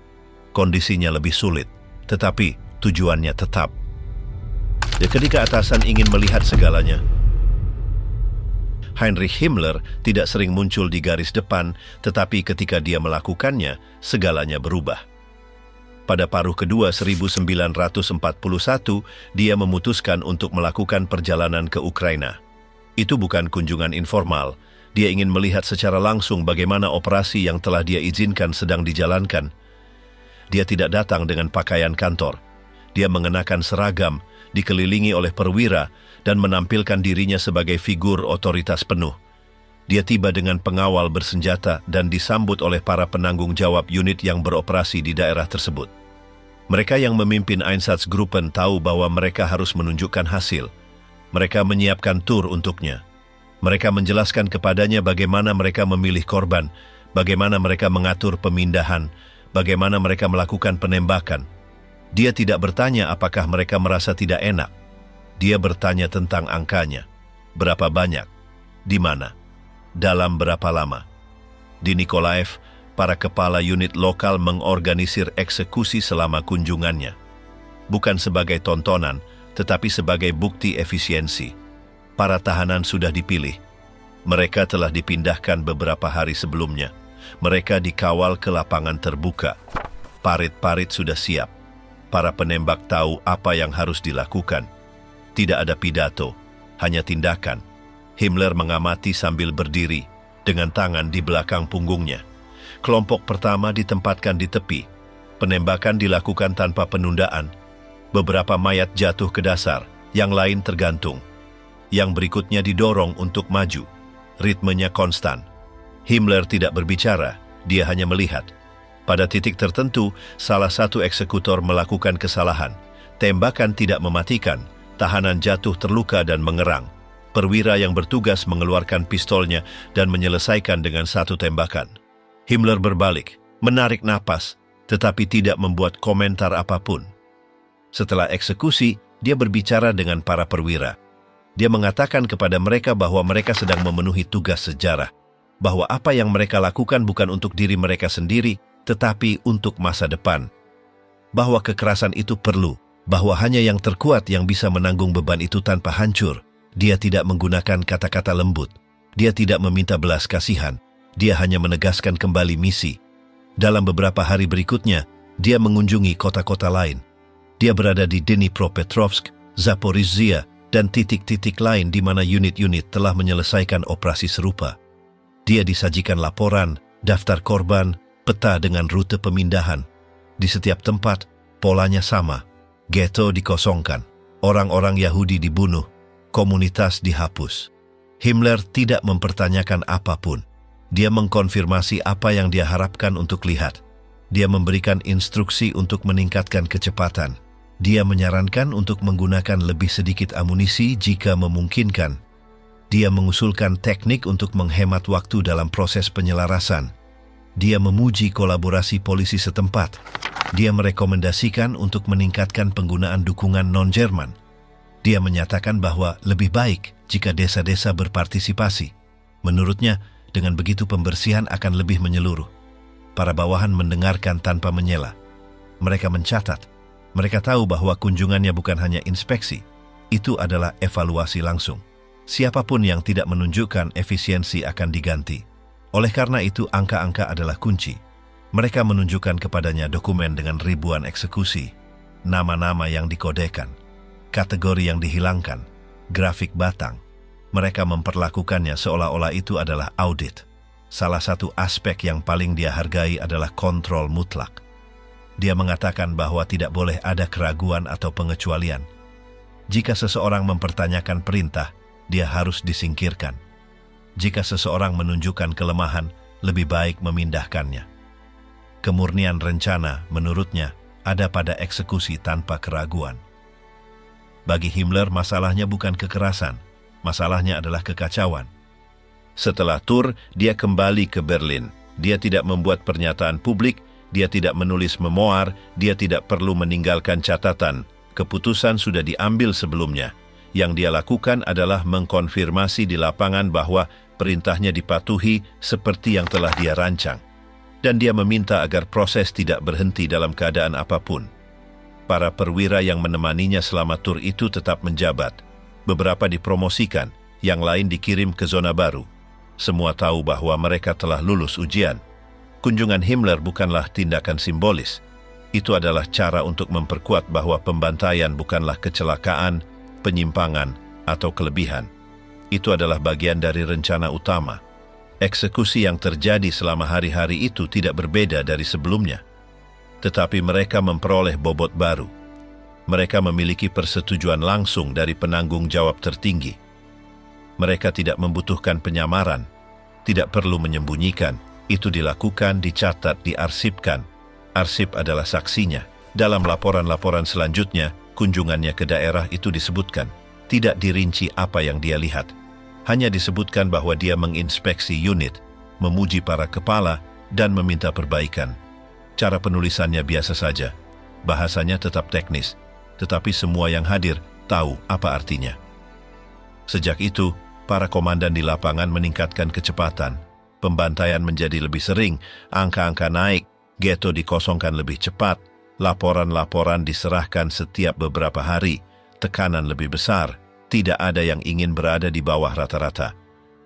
Kondisinya lebih sulit, tetapi tujuannya tetap. Ketika atasan ingin melihat segalanya, Heinrich Himmler tidak sering muncul di garis depan, tetapi ketika dia melakukannya, segalanya berubah. Pada paruh kedua 1941, dia memutuskan untuk melakukan perjalanan ke Ukraina. Itu bukan kunjungan informal. Dia ingin melihat secara langsung bagaimana operasi yang telah dia izinkan sedang dijalankan. Dia tidak datang dengan pakaian kantor. Dia mengenakan seragam, dikelilingi oleh perwira, dan menampilkan dirinya sebagai figur otoritas penuh. Dia tiba dengan pengawal bersenjata dan disambut oleh para penanggung jawab unit yang beroperasi di daerah tersebut. Mereka yang memimpin Einsatzgruppen tahu bahwa mereka harus menunjukkan hasil. Mereka menyiapkan tur untuknya. Mereka menjelaskan kepadanya bagaimana mereka memilih korban, bagaimana mereka mengatur pemindahan, bagaimana mereka melakukan penembakan. Dia tidak bertanya apakah mereka merasa tidak enak. Dia bertanya tentang angkanya. Berapa banyak? Di mana? Dalam berapa lama? Di Nikolaev, para kepala unit lokal mengorganisir eksekusi selama kunjungannya. Bukan sebagai tontonan, tetapi sebagai bukti efisiensi. Para tahanan sudah dipilih. Mereka telah dipindahkan beberapa hari sebelumnya. Mereka dikawal ke lapangan terbuka. Parit-parit sudah siap. Para penembak tahu apa yang harus dilakukan. Tidak ada pidato, hanya tindakan. Himmler mengamati sambil berdiri, dengan tangan di belakang punggungnya. Kelompok pertama ditempatkan di tepi. Penembakan dilakukan tanpa penundaan. Beberapa mayat jatuh ke dasar, yang lain tergantung. Yang berikutnya didorong untuk maju. Ritmenya konstan. Himmler tidak berbicara, dia hanya melihat. Pada titik tertentu, salah satu eksekutor melakukan kesalahan. Tembakan tidak mematikan. Tahanan jatuh terluka dan mengerang. Perwira yang bertugas mengeluarkan pistolnya dan menyelesaikan dengan satu tembakan. Himmler berbalik, menarik napas, tetapi tidak membuat komentar apapun. Setelah eksekusi, dia berbicara dengan para perwira. Dia mengatakan kepada mereka bahwa mereka sedang memenuhi tugas sejarah, bahwa apa yang mereka lakukan bukan untuk diri mereka sendiri, tetapi untuk masa depan. Bahwa kekerasan itu perlu, bahwa hanya yang terkuat yang bisa menanggung beban itu tanpa hancur. Dia tidak menggunakan kata-kata lembut. Dia tidak meminta belas kasihan. Dia hanya menegaskan kembali misi. Dalam beberapa hari berikutnya, dia mengunjungi kota-kota lain. Dia berada di Dnipropetrovsk, Zaporizhia, dan titik-titik lain di mana unit-unit telah menyelesaikan operasi serupa. Dia disajikan laporan, daftar korban, peta dengan rute pemindahan. Di setiap tempat, polanya sama. Ghetto dikosongkan, orang-orang Yahudi dibunuh, komunitas dihapus. Himmler tidak mempertanyakan apapun. Dia mengkonfirmasi apa yang dia harapkan untuk lihat. Dia memberikan instruksi untuk meningkatkan kecepatan. Dia menyarankan untuk menggunakan lebih sedikit amunisi jika memungkinkan. Dia mengusulkan teknik untuk menghemat waktu dalam proses penyelarasan. Dia memuji kolaborasi polisi setempat. Dia merekomendasikan untuk meningkatkan penggunaan dukungan non-Jerman. Dia menyatakan bahwa lebih baik jika desa-desa berpartisipasi. Menurutnya, dengan begitu pembersihan akan lebih menyeluruh. Para bawahan mendengarkan tanpa menyela. Mereka mencatat. Mereka tahu bahwa kunjungannya bukan hanya inspeksi. Itu adalah evaluasi langsung. Siapapun yang tidak menunjukkan efisiensi akan diganti. Oleh karena itu, angka-angka adalah kunci. Mereka menunjukkan kepadanya dokumen dengan ribuan eksekusi, nama-nama yang dikodekan, kategori yang dihilangkan, grafik batang. Mereka memperlakukannya seolah-olah itu adalah audit. Salah satu aspek yang paling dia hargai adalah kontrol mutlak. Dia mengatakan bahwa tidak boleh ada keraguan atau pengecualian. Jika seseorang mempertanyakan perintah, dia harus disingkirkan. Jika seseorang menunjukkan kelemahan, lebih baik memindahkannya. Kemurnian rencana, menurutnya, ada pada eksekusi tanpa keraguan. Bagi Himmler, masalahnya bukan kekerasan, masalahnya adalah kekacauan. Setelah tur, dia kembali ke Berlin. Dia tidak membuat pernyataan publik, dia tidak menulis memoir, dia tidak perlu meninggalkan catatan. Keputusan sudah diambil sebelumnya. Yang dia lakukan adalah mengkonfirmasi di lapangan bahwa perintahnya dipatuhi seperti yang telah dia rancang. Dan dia meminta agar proses tidak berhenti dalam keadaan apapun. Para perwira yang menemaninya selama tur itu tetap menjabat. Beberapa dipromosikan, yang lain dikirim ke zona baru. Semua tahu bahwa mereka telah lulus ujian. Kunjungan Himmler bukanlah tindakan simbolis. Itu adalah cara untuk memperkuat bahwa pembantaian bukanlah kecelakaan, penyimpangan, atau kelebihan. Itu adalah bagian dari rencana utama. Eksekusi yang terjadi selama hari-hari itu tidak berbeda dari sebelumnya. Tetapi mereka memperoleh bobot baru. Mereka memiliki persetujuan langsung dari penanggung jawab tertinggi. Mereka tidak membutuhkan penyamaran, tidak perlu menyembunyikan. Itu dilakukan, dicatat, diarsipkan. Arsip adalah saksinya. Dalam laporan-laporan selanjutnya, kunjungannya ke daerah itu disebutkan. Tidak dirinci apa yang dia lihat. Hanya disebutkan bahwa dia menginspeksi unit, memuji para kepala, dan meminta perbaikan. Cara penulisannya biasa saja. Bahasanya tetap teknis, tetapi semua yang hadir tahu apa artinya. Sejak itu, para komandan di lapangan meningkatkan kecepatan. Pembantaian menjadi lebih sering, angka-angka naik, ghetto dikosongkan lebih cepat, laporan-laporan diserahkan setiap beberapa hari, tekanan lebih besar, tidak ada yang ingin berada di bawah rata-rata.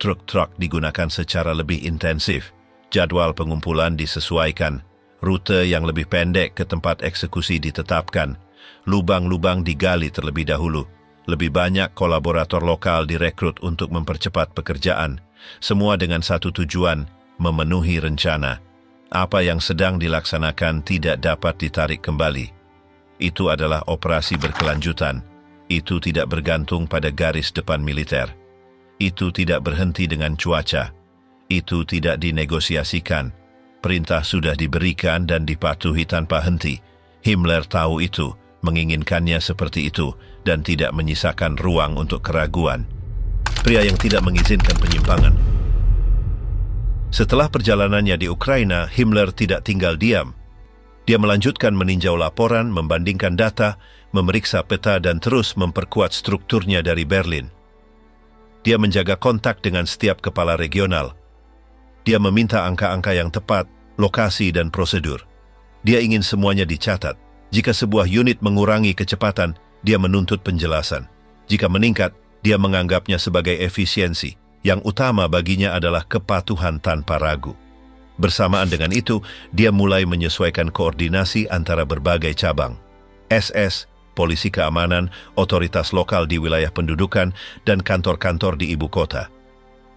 Truk-truk digunakan secara lebih intensif, jadwal pengumpulan disesuaikan, rute yang lebih pendek ke tempat eksekusi ditetapkan, lubang-lubang digali terlebih dahulu. Lebih banyak kolaborator lokal direkrut untuk mempercepat pekerjaan, semua dengan satu tujuan, memenuhi rencana. Apa yang sedang dilaksanakan tidak dapat ditarik kembali. Itu adalah operasi berkelanjutan. Itu tidak bergantung pada garis depan militer. Itu tidak berhenti dengan cuaca. Itu tidak dinegosiasikan. Perintah sudah diberikan dan dipatuhi tanpa henti. Himmler tahu itu, menginginkannya seperti itu, dan tidak menyisakan ruang untuk keraguan. Pria yang tidak mengizinkan penyimpangan. Setelah perjalanannya di Ukraina, Himmler tidak tinggal diam. Dia melanjutkan meninjau laporan, membandingkan data, memeriksa peta dan terus memperkuat strukturnya dari Berlin. Dia menjaga kontak dengan setiap kepala regional. Dia meminta angka-angka yang tepat, lokasi dan prosedur. Dia ingin semuanya dicatat. Jika sebuah unit mengurangi kecepatan, dia menuntut penjelasan. Jika meningkat, dia menganggapnya sebagai efisiensi. Yang utama baginya adalah kepatuhan tanpa ragu. Bersamaan dengan itu, dia mulai menyesuaikan koordinasi antara berbagai cabang. SS, polisi keamanan, otoritas lokal di wilayah pendudukan, dan kantor-kantor di ibu kota.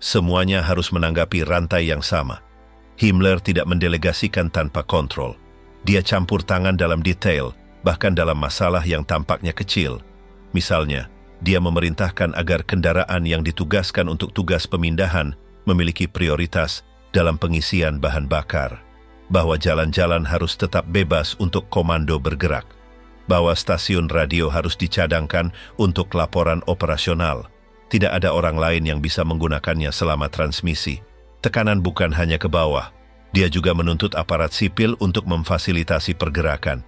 Semuanya harus menanggapi rantai yang sama. Himmler tidak mendelegasikan tanpa kontrol. Dia campur tangan dalam detail, bahkan dalam masalah yang tampaknya kecil. Misalnya, dia memerintahkan agar kendaraan yang ditugaskan untuk tugas pemindahan memiliki prioritas dalam pengisian bahan bakar, bahwa jalan-jalan harus tetap bebas untuk komando bergerak, bahwa stasiun radio harus dicadangkan untuk laporan operasional. Tidak ada orang lain yang bisa menggunakannya selama transmisi. Tekanan bukan hanya ke bawah, dia juga menuntut aparat sipil untuk memfasilitasi pergerakan.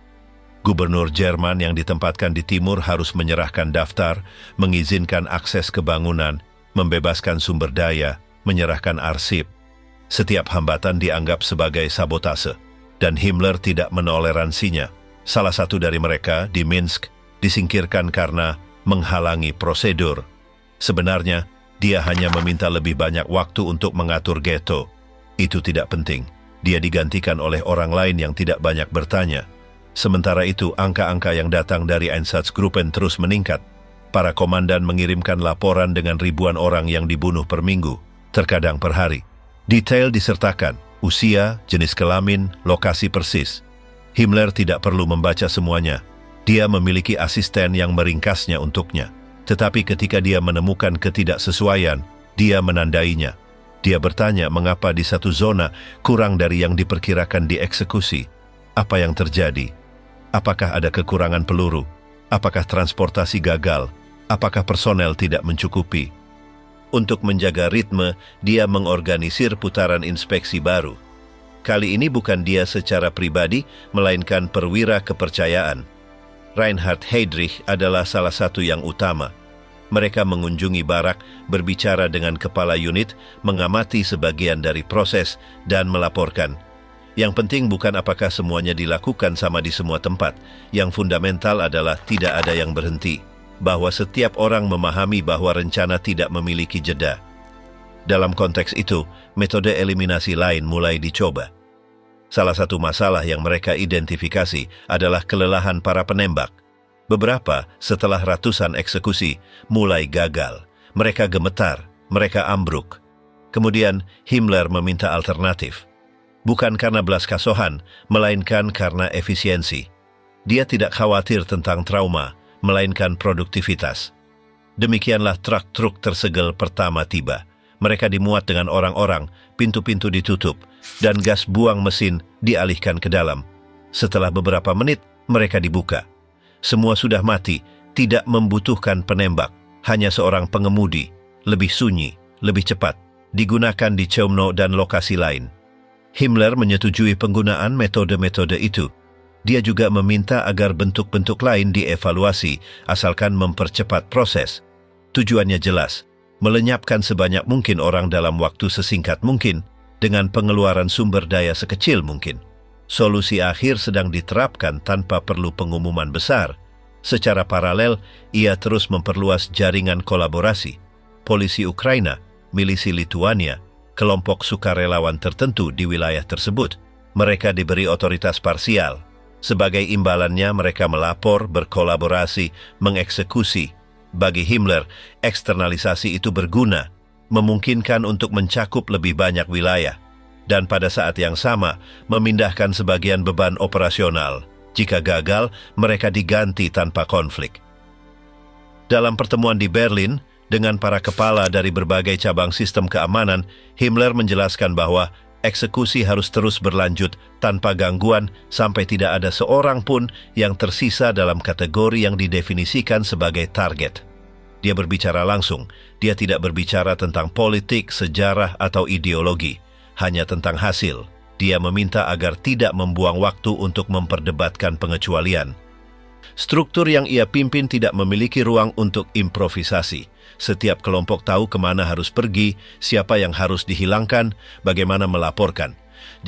Gubernur Jerman yang ditempatkan di timur harus menyerahkan daftar, mengizinkan akses ke bangunan, membebaskan sumber daya, menyerahkan arsip. Setiap hambatan dianggap sebagai sabotase, dan Himmler tidak menoleransinya. Salah satu dari mereka, di Minsk, disingkirkan karena menghalangi prosedur. Sebenarnya, dia hanya meminta lebih banyak waktu untuk mengatur ghetto. Itu tidak penting. Dia digantikan oleh orang lain yang tidak banyak bertanya. Sementara itu, angka-angka yang datang dari Einsatzgruppen terus meningkat. Para komandan mengirimkan laporan dengan ribuan orang yang dibunuh per minggu, terkadang per hari. Detail disertakan, usia, jenis kelamin, lokasi persis. Himmler tidak perlu membaca semuanya. Dia memiliki asisten yang meringkasnya untuknya. Tetapi ketika dia menemukan ketidaksesuaian, dia menandainya. Dia bertanya mengapa di satu zona kurang dari yang diperkirakan dieksekusi. Apa yang terjadi? Apakah ada kekurangan peluru? Apakah transportasi gagal? Apakah personel tidak mencukupi? Untuk menjaga ritme, dia mengorganisir putaran inspeksi baru. Kali ini bukan dia secara pribadi, melainkan perwira kepercayaan. Reinhard Heydrich adalah salah satu yang utama. Mereka mengunjungi barak, berbicara dengan kepala unit, mengamati sebagian dari proses, dan melaporkan. Yang penting bukan apakah semuanya dilakukan sama di semua tempat. Yang fundamental adalah tidak ada yang berhenti. Bahwa setiap orang memahami bahwa rencana tidak memiliki jeda. Dalam konteks itu, metode eliminasi lain mulai dicoba. Salah satu masalah yang mereka identifikasi adalah kelelahan para penembak. Beberapa, setelah ratusan eksekusi, mulai gagal. Mereka gemetar, mereka ambruk. Kemudian, Himmler meminta alternatif. Bukan karena belas kasihan, melainkan karena efisiensi. Dia tidak khawatir tentang trauma, melainkan produktivitas. Demikianlah truk-truk tersegel pertama tiba. Mereka dimuat dengan orang-orang, pintu-pintu ditutup, dan gas buang mesin dialihkan ke dalam. Setelah beberapa menit, mereka dibuka. Semua sudah mati, tidak membutuhkan penembak, hanya seorang pengemudi, lebih sunyi, lebih cepat, digunakan di Chełmno dan lokasi lain. Himmler menyetujui penggunaan metode-metode itu. Dia juga meminta agar bentuk-bentuk lain dievaluasi, asalkan mempercepat proses. Tujuannya jelas, melenyapkan sebanyak mungkin orang dalam waktu sesingkat mungkin, dengan pengeluaran sumber daya sekecil mungkin. Solusi akhir sedang diterapkan tanpa perlu pengumuman besar. Secara paralel, ia terus memperluas jaringan kolaborasi. Polisi Ukraina, milisi Lituania, kelompok sukarelawan tertentu di wilayah tersebut. Mereka diberi otoritas parsial. Sebagai imbalannya mereka melapor, berkolaborasi, mengeksekusi. Bagi Himmler, eksternalisasi itu berguna, memungkinkan untuk mencakup lebih banyak wilayah. Dan pada saat yang sama, memindahkan sebagian beban operasional. Jika gagal, mereka diganti tanpa konflik. Dalam pertemuan di Berlin, dengan para kepala dari berbagai cabang sistem keamanan, Himmler menjelaskan bahwa eksekusi harus terus berlanjut tanpa gangguan sampai tidak ada seorang pun yang tersisa dalam kategori yang didefinisikan sebagai target. Dia berbicara langsung, dia tidak berbicara tentang politik, sejarah, atau ideologi. Hanya tentang hasil. Dia meminta agar tidak membuang waktu untuk memperdebatkan pengecualian. Struktur yang ia pimpin tidak memiliki ruang untuk improvisasi. Setiap kelompok tahu kemana harus pergi, siapa yang harus dihilangkan, bagaimana melaporkan.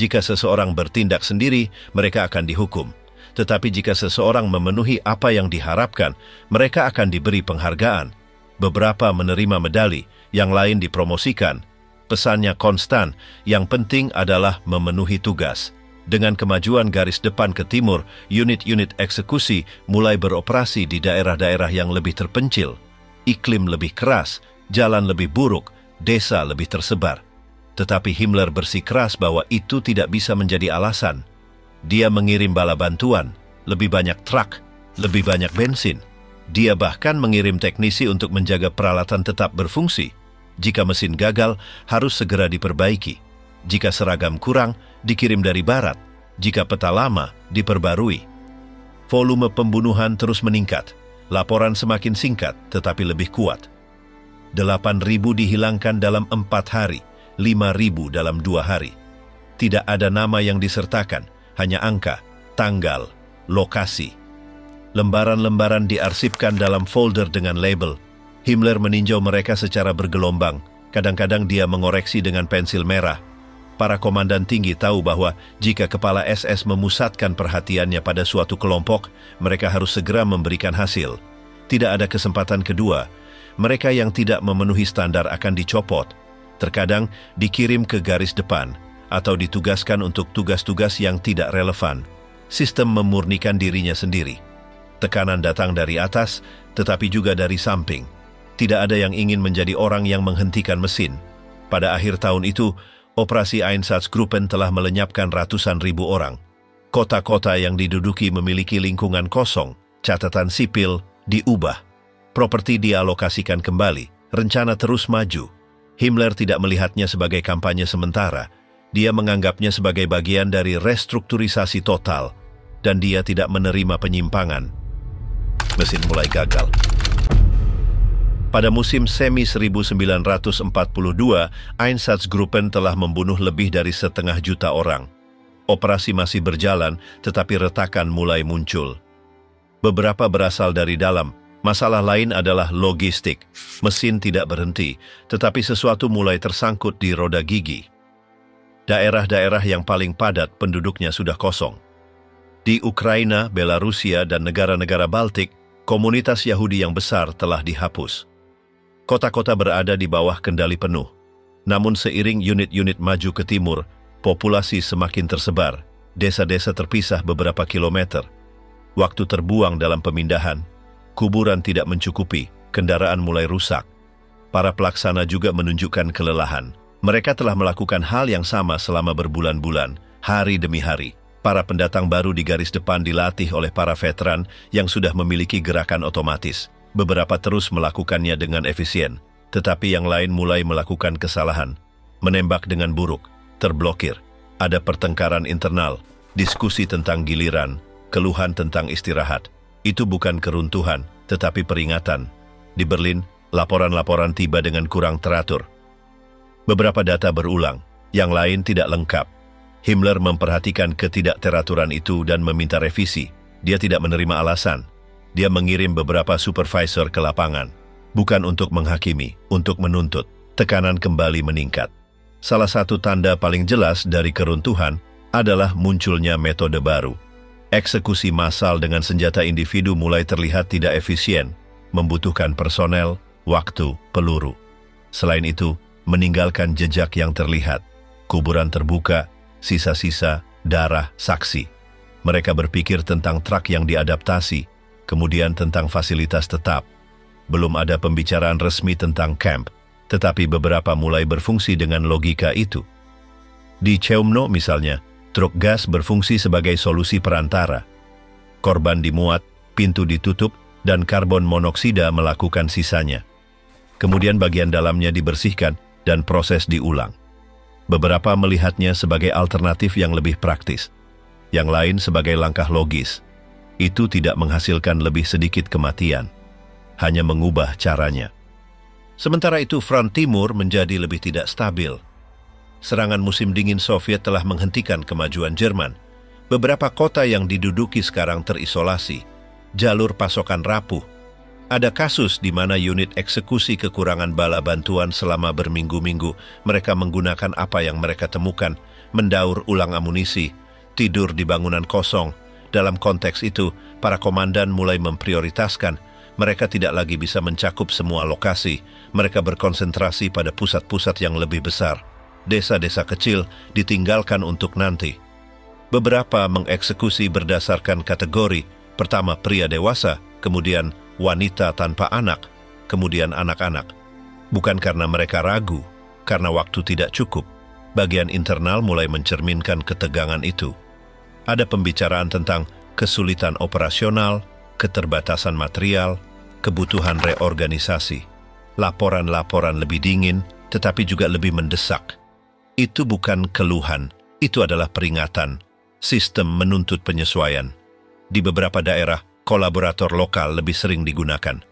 Jika seseorang bertindak sendiri, mereka akan dihukum. Tetapi jika seseorang memenuhi apa yang diharapkan, mereka akan diberi penghargaan. Beberapa menerima medali, yang lain dipromosikan. Pesannya konstan, yang penting adalah memenuhi tugas. Dengan kemajuan garis depan ke timur, unit-unit eksekusi mulai beroperasi di daerah-daerah yang lebih terpencil. Iklim lebih keras, jalan lebih buruk, desa lebih tersebar. Tetapi Himmler bersikeras bahwa itu tidak bisa menjadi alasan. Dia mengirim bala bantuan, lebih banyak truk, lebih banyak bensin. Dia bahkan mengirim teknisi untuk menjaga peralatan tetap berfungsi. Jika mesin gagal, harus segera diperbaiki. Jika seragam kurang, dikirim dari barat. Jika peta lama, diperbarui. Volume pembunuhan terus meningkat. Laporan semakin singkat, tetapi lebih kuat. 8.000 dihilangkan dalam 4 hari, 5.000 dalam 2 hari. Tidak ada nama yang disertakan, hanya angka, tanggal, lokasi. Lembaran-lembaran diarsipkan dalam folder dengan label. Himmler meninjau mereka secara bergelombang. Kadang-kadang dia mengoreksi dengan pensil merah. Para komandan tinggi tahu bahwa jika kepala SS memusatkan perhatiannya pada suatu kelompok, mereka harus segera memberikan hasil. Tidak ada kesempatan kedua. Mereka yang tidak memenuhi standar akan dicopot, terkadang dikirim ke garis depan, atau ditugaskan untuk tugas-tugas yang tidak relevan. Sistem memurnikan dirinya sendiri. Tekanan datang dari atas, tetapi juga dari samping. Tidak ada yang ingin menjadi orang yang menghentikan mesin. Pada akhir tahun itu, Operasi Einsatzgruppen telah melenyapkan ratusan ribu orang. Kota-kota yang diduduki memiliki lingkungan kosong, catatan sipil diubah. Properti dialokasikan kembali, rencana terus maju. Himmler tidak melihatnya sebagai kampanye sementara. Dia menganggapnya sebagai bagian dari restrukturisasi total, dan dia tidak menerima penyimpangan. Mesin mulai gagal. Pada musim semi 1942, Einsatzgruppen telah membunuh lebih dari 1,5 juta orang. Operasi masih berjalan, tetapi retakan mulai muncul. Beberapa berasal dari dalam. Masalah lain adalah logistik. Mesin tidak berhenti, tetapi sesuatu mulai tersangkut di roda gigi. Daerah-daerah yang paling padat penduduknya sudah kosong. Di Ukraina, Belarusia, dan negara-negara Baltik, komunitas Yahudi yang besar telah dihapus. Kota-kota berada di bawah kendali penuh. Namun seiring unit-unit maju ke timur, populasi semakin tersebar. Desa-desa terpisah beberapa kilometer. Waktu terbuang dalam pemindahan. Kuburan tidak mencukupi, kendaraan mulai rusak. Para pelaksana juga menunjukkan kelelahan. Mereka telah melakukan hal yang sama selama berbulan-bulan, hari demi hari. Para pendatang baru di garis depan dilatih oleh para veteran yang sudah memiliki gerakan otomatis. Beberapa terus melakukannya dengan efisien, tetapi yang lain mulai melakukan kesalahan. Menembak dengan buruk, terblokir. Ada pertengkaran internal, diskusi tentang giliran, keluhan tentang istirahat. Itu bukan keruntuhan, tetapi peringatan. Di Berlin, laporan-laporan tiba dengan kurang teratur. Beberapa data berulang, yang lain tidak lengkap. Himmler memperhatikan ketidakteraturan itu dan meminta revisi. Dia tidak menerima alasan. Dia mengirim beberapa supervisor ke lapangan, bukan untuk menghakimi, untuk menuntut. Tekanan kembali meningkat. Salah satu tanda paling jelas dari keruntuhan adalah munculnya metode baru. Eksekusi massal dengan senjata individu mulai terlihat tidak efisien, membutuhkan personel, waktu, peluru. Selain itu, meninggalkan jejak yang terlihat. Kuburan terbuka, sisa-sisa, darah, saksi. Mereka berpikir tentang truk yang diadaptasi, kemudian tentang fasilitas tetap. Belum ada pembicaraan resmi tentang camp, tetapi beberapa mulai berfungsi dengan logika itu. Di Chełmno misalnya, truk gas berfungsi sebagai solusi perantara. Korban dimuat, pintu ditutup, dan karbon monoksida melakukan sisanya. Kemudian bagian dalamnya dibersihkan dan proses diulang. Beberapa melihatnya sebagai alternatif yang lebih praktis, yang lain sebagai langkah logis. Itu tidak menghasilkan lebih sedikit kematian, hanya mengubah caranya. Sementara itu, front timur menjadi lebih tidak stabil. Serangan musim dingin Soviet telah menghentikan kemajuan Jerman. Beberapa kota yang diduduki sekarang terisolasi, jalur pasokan rapuh. Ada kasus di mana unit eksekusi kekurangan bala bantuan selama berminggu-minggu. Mereka menggunakan apa yang mereka temukan, mendaur ulang amunisi, tidur di bangunan kosong. Dalam konteks itu, para komandan mulai memprioritaskan. Mereka tidak lagi bisa mencakup semua lokasi. Mereka berkonsentrasi pada pusat-pusat yang lebih besar. Desa-desa kecil ditinggalkan untuk nanti. Beberapa mengeksekusi berdasarkan kategori. Pertama pria dewasa, kemudian wanita tanpa anak, kemudian anak-anak. Bukan karena mereka ragu, karena waktu tidak cukup. Bagian internal mulai mencerminkan ketegangan itu. Ada pembicaraan tentang kesulitan operasional, keterbatasan material, kebutuhan reorganisasi. Laporan-laporan lebih dingin, tetapi juga lebih mendesak. Itu bukan keluhan, itu adalah peringatan. Sistem menuntut penyesuaian. Di beberapa daerah, kolaborator lokal lebih sering digunakan.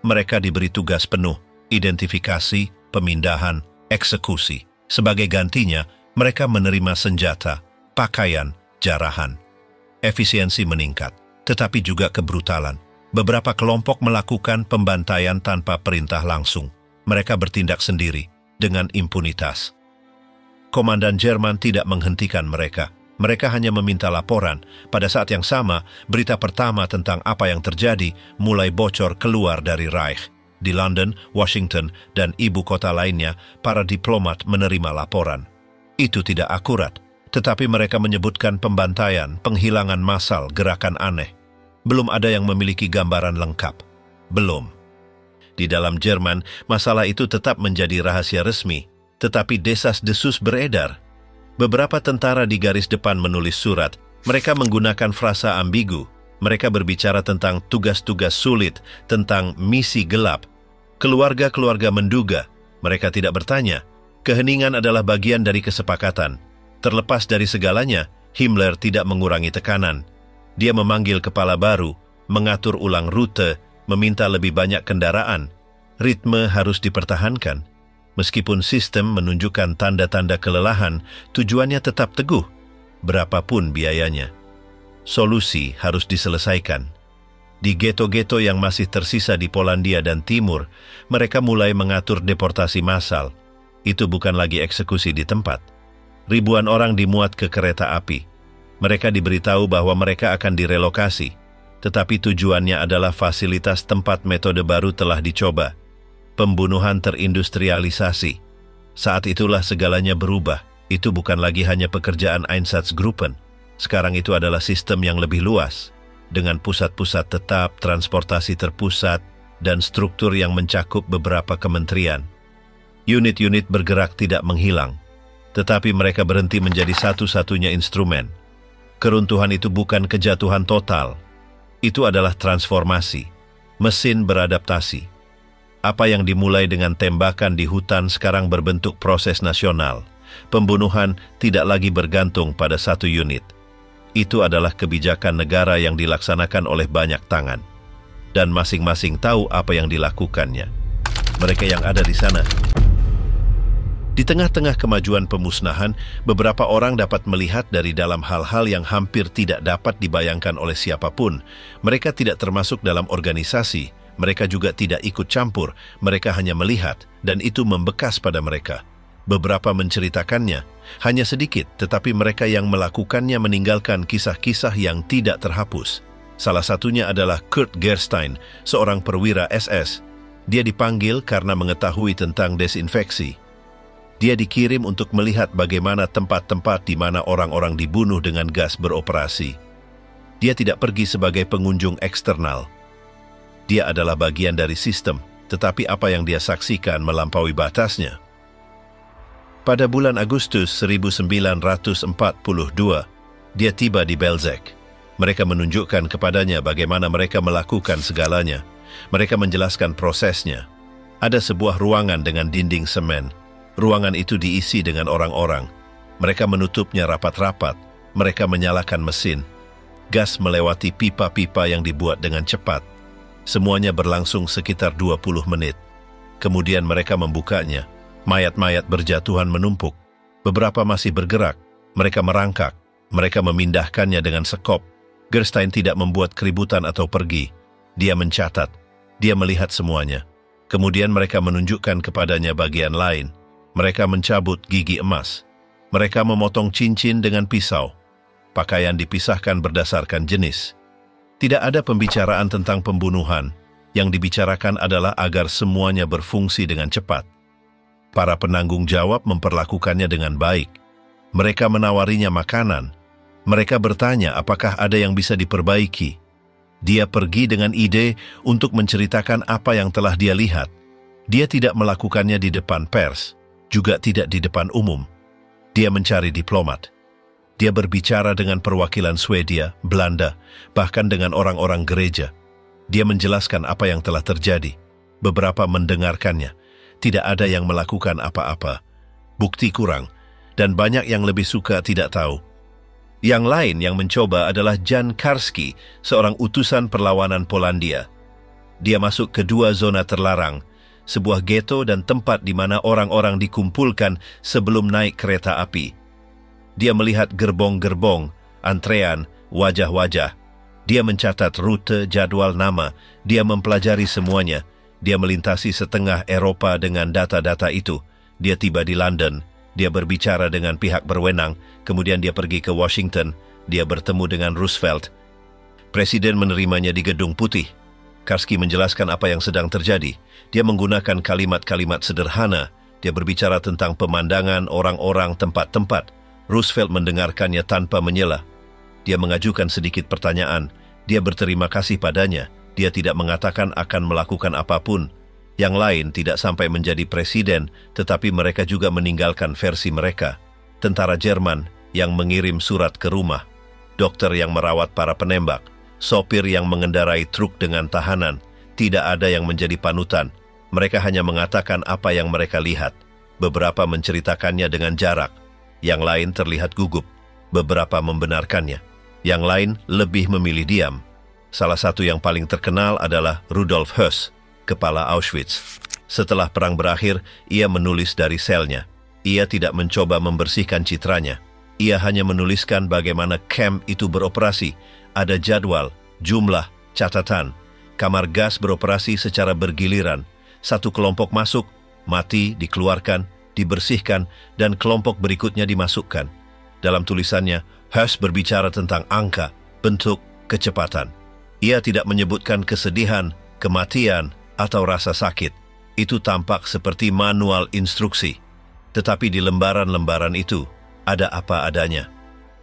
Mereka diberi tugas penuh, identifikasi, pemindahan, eksekusi. Sebagai gantinya, mereka menerima senjata, pakaian, jarahan. Efisiensi meningkat, tetapi juga kebrutalan. Beberapa kelompok melakukan pembantaian tanpa perintah langsung. Mereka bertindak sendiri, dengan impunitas. Komandan Jerman tidak menghentikan mereka. Mereka hanya meminta laporan. Pada saat yang sama, berita pertama tentang apa yang terjadi mulai bocor keluar dari Reich. Di London, Washington, dan ibu kota lainnya, para diplomat menerima laporan. Itu tidak akurat, tetapi mereka menyebutkan pembantaian, penghilangan massal, gerakan aneh. Belum ada yang memiliki gambaran lengkap. Belum. Di dalam Jerman, masalah itu tetap menjadi rahasia resmi, tetapi desas-desus beredar. Beberapa tentara di garis depan menulis surat. Mereka menggunakan frasa ambigu. Mereka berbicara tentang tugas-tugas sulit, tentang misi gelap. Keluarga-keluarga menduga. Mereka tidak bertanya. Keheningan adalah bagian dari kesepakatan. Terlepas dari segalanya, Himmler tidak mengurangi tekanan. Dia memanggil kepala baru, mengatur ulang rute, meminta lebih banyak kendaraan. Ritme harus dipertahankan. Meskipun sistem menunjukkan tanda-tanda kelelahan, tujuannya tetap teguh, berapapun biayanya. Solusi harus diselesaikan. Di ghetto-ghetto yang masih tersisa di Polandia dan Timur, mereka mulai mengatur deportasi massal. Itu bukan lagi eksekusi di tempat. Ribuan orang dimuat ke kereta api. Mereka diberitahu bahwa mereka akan direlokasi, tetapi tujuannya adalah fasilitas tempat metode baru telah dicoba. Pembunuhan terindustrialisasi. Saat itulah segalanya berubah. Itu bukan lagi hanya pekerjaan Einsatzgruppen. Sekarang itu adalah sistem yang lebih luas, dengan pusat-pusat tetap, transportasi terpusat, dan struktur yang mencakup beberapa kementerian. Unit-unit bergerak tidak menghilang, tetapi mereka berhenti menjadi satu-satunya instrumen. Keruntuhan itu bukan kejatuhan total. Itu adalah transformasi. Mesin beradaptasi. Apa yang dimulai dengan tembakan di hutan sekarang berbentuk proses nasional. Pembunuhan tidak lagi bergantung pada satu unit. Itu adalah kebijakan negara yang dilaksanakan oleh banyak tangan. Dan masing-masing tahu apa yang dilakukannya. Mereka yang ada di sana. Di tengah-tengah kemajuan pemusnahan, beberapa orang dapat melihat dari dalam hal-hal yang hampir tidak dapat dibayangkan oleh siapapun. Mereka tidak termasuk dalam organisasi. Mereka juga tidak ikut campur, mereka hanya melihat, dan itu membekas pada mereka. Beberapa menceritakannya, hanya sedikit, tetapi mereka yang melakukannya meninggalkan kisah-kisah yang tidak terhapus. Salah satunya adalah Kurt Gerstein, seorang perwira SS. Dia dipanggil karena mengetahui tentang desinfeksi. Dia dikirim untuk melihat bagaimana tempat-tempat di mana orang-orang dibunuh dengan gas beroperasi. Dia tidak pergi sebagai pengunjung eksternal. Dia adalah bagian dari sistem, tetapi apa yang dia saksikan melampaui batasnya. Pada bulan Agustus 1942, dia tiba di Belzec. Mereka menunjukkan kepadanya bagaimana mereka melakukan segalanya. Mereka menjelaskan prosesnya. Ada sebuah ruangan dengan dinding semen. Ruangan itu diisi dengan orang-orang. Mereka menutupnya rapat-rapat. Mereka menyalakan mesin. Gas melewati pipa-pipa yang dibuat dengan cepat. Semuanya berlangsung sekitar 20 menit. Kemudian mereka membukanya. Mayat-mayat berjatuhan menumpuk. Beberapa masih bergerak. Mereka merangkak. Mereka memindahkannya dengan sekop. Gerstein tidak membuat keributan atau pergi. Dia mencatat. Dia melihat semuanya. Kemudian mereka menunjukkan kepadanya bagian lain. Mereka mencabut gigi emas. Mereka memotong cincin dengan pisau. Pakaian dipisahkan berdasarkan jenis. Tidak ada pembicaraan tentang pembunuhan. Yang dibicarakan adalah agar semuanya berfungsi dengan cepat. Para penanggung jawab memperlakukannya dengan baik. Mereka menawarinya makanan. Mereka bertanya apakah ada yang bisa diperbaiki. Dia pergi dengan ide untuk menceritakan apa yang telah dia lihat. Dia tidak melakukannya di depan pers, juga tidak di depan umum. Dia mencari diplomat. Dia berbicara dengan perwakilan Swedia, Belanda, bahkan dengan orang-orang gereja. Dia menjelaskan apa yang telah terjadi. Beberapa mendengarkannya. Tidak ada yang melakukan apa-apa. Bukti kurang, dan banyak yang lebih suka tidak tahu. Yang lain yang mencoba adalah Jan Karski, seorang utusan perlawanan Polandia. Dia masuk ke dua zona terlarang, sebuah ghetto dan tempat di mana orang-orang dikumpulkan sebelum naik kereta api. Dia melihat gerbong-gerbong, antrean, wajah-wajah. Dia mencatat rute, jadwal nama. Dia mempelajari semuanya. Dia melintasi setengah Eropa dengan data-data itu. Dia tiba di London. Dia berbicara dengan pihak berwenang, kemudian dia pergi ke Washington, dia bertemu dengan Roosevelt. Presiden menerimanya di Gedung Putih. Karski menjelaskan apa yang sedang terjadi. Dia menggunakan kalimat-kalimat sederhana. Dia berbicara tentang pemandangan, orang-orang, tempat-tempat. Roosevelt mendengarkannya tanpa menyela. Dia mengajukan sedikit pertanyaan. Dia berterima kasih padanya. Dia tidak mengatakan akan melakukan apapun. Yang lain tidak sampai menjadi presiden, tetapi mereka juga meninggalkan versi mereka. Tentara Jerman yang mengirim surat ke rumah, dokter yang merawat para penembak, sopir yang mengendarai truk dengan tahanan, tidak ada yang menjadi panutan. Mereka hanya mengatakan apa yang mereka lihat. Beberapa menceritakannya dengan jarak. Yang lain terlihat gugup. Beberapa membenarkannya. Yang lain lebih memilih diam. Salah satu yang paling terkenal adalah Rudolf Höss, kepala Auschwitz. Setelah perang berakhir, ia menulis dari selnya. Ia tidak mencoba membersihkan citranya. Ia hanya menuliskan bagaimana camp itu beroperasi. Ada jadwal, jumlah, catatan. Kamar gas beroperasi secara bergiliran. Satu kelompok masuk, mati, dikeluarkan, dibersihkan, dan kelompok berikutnya dimasukkan. Dalam tulisannya, Höss berbicara tentang angka, bentuk, kecepatan. Ia tidak menyebutkan kesedihan, kematian, atau rasa sakit. Itu tampak seperti manual instruksi. Tetapi di lembaran-lembaran itu, ada apa adanya.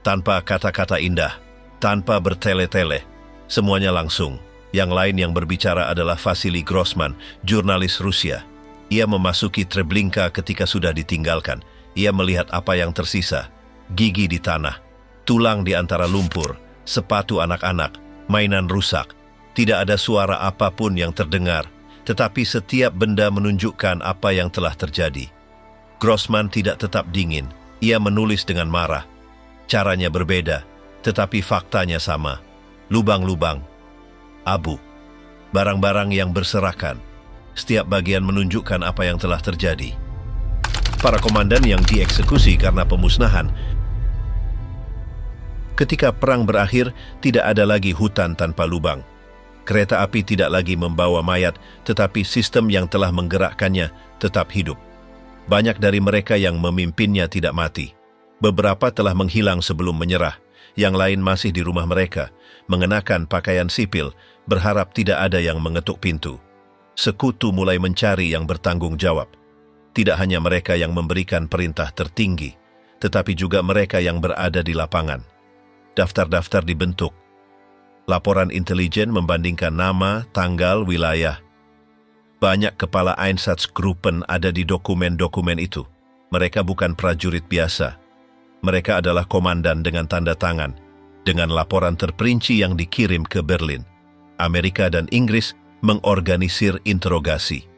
Tanpa kata-kata indah, tanpa bertele-tele, semuanya langsung. Yang lain yang berbicara adalah Vasily Grossman, jurnalis Rusia. Ia memasuki Treblinka ketika sudah ditinggalkan. Ia melihat apa yang tersisa. Gigi di tanah, tulang di antara lumpur, sepatu anak-anak, mainan rusak. Tidak ada suara apapun yang terdengar, tetapi setiap benda menunjukkan apa yang telah terjadi. Grossman tidak tetap dingin. Ia menulis dengan marah. Caranya berbeda, tetapi faktanya sama. Lubang-lubang, abu, barang-barang yang berserakan. Setiap bagian menunjukkan apa yang telah terjadi. Para komandan yang dieksekusi karena pemusnahan. Ketika perang berakhir, tidak ada lagi hutan tanpa lubang. Kereta api tidak lagi membawa mayat, tetapi sistem yang telah menggerakkannya tetap hidup. Banyak dari mereka yang memimpinnya tidak mati. Beberapa telah menghilang sebelum menyerah. Yang lain masih di rumah mereka, mengenakan pakaian sipil, berharap tidak ada yang mengetuk pintu. Sekutu mulai mencari yang bertanggung jawab. Tidak hanya mereka yang memberikan perintah tertinggi, tetapi juga mereka yang berada di lapangan. Daftar-daftar dibentuk. Laporan intelijen membandingkan nama, tanggal, wilayah. Banyak kepala Einsatzgruppen ada di dokumen-dokumen itu. Mereka bukan prajurit biasa. Mereka adalah komandan dengan tanda tangan, dengan laporan terperinci yang dikirim ke Berlin. Amerika dan Inggris mengorganisir interogasi.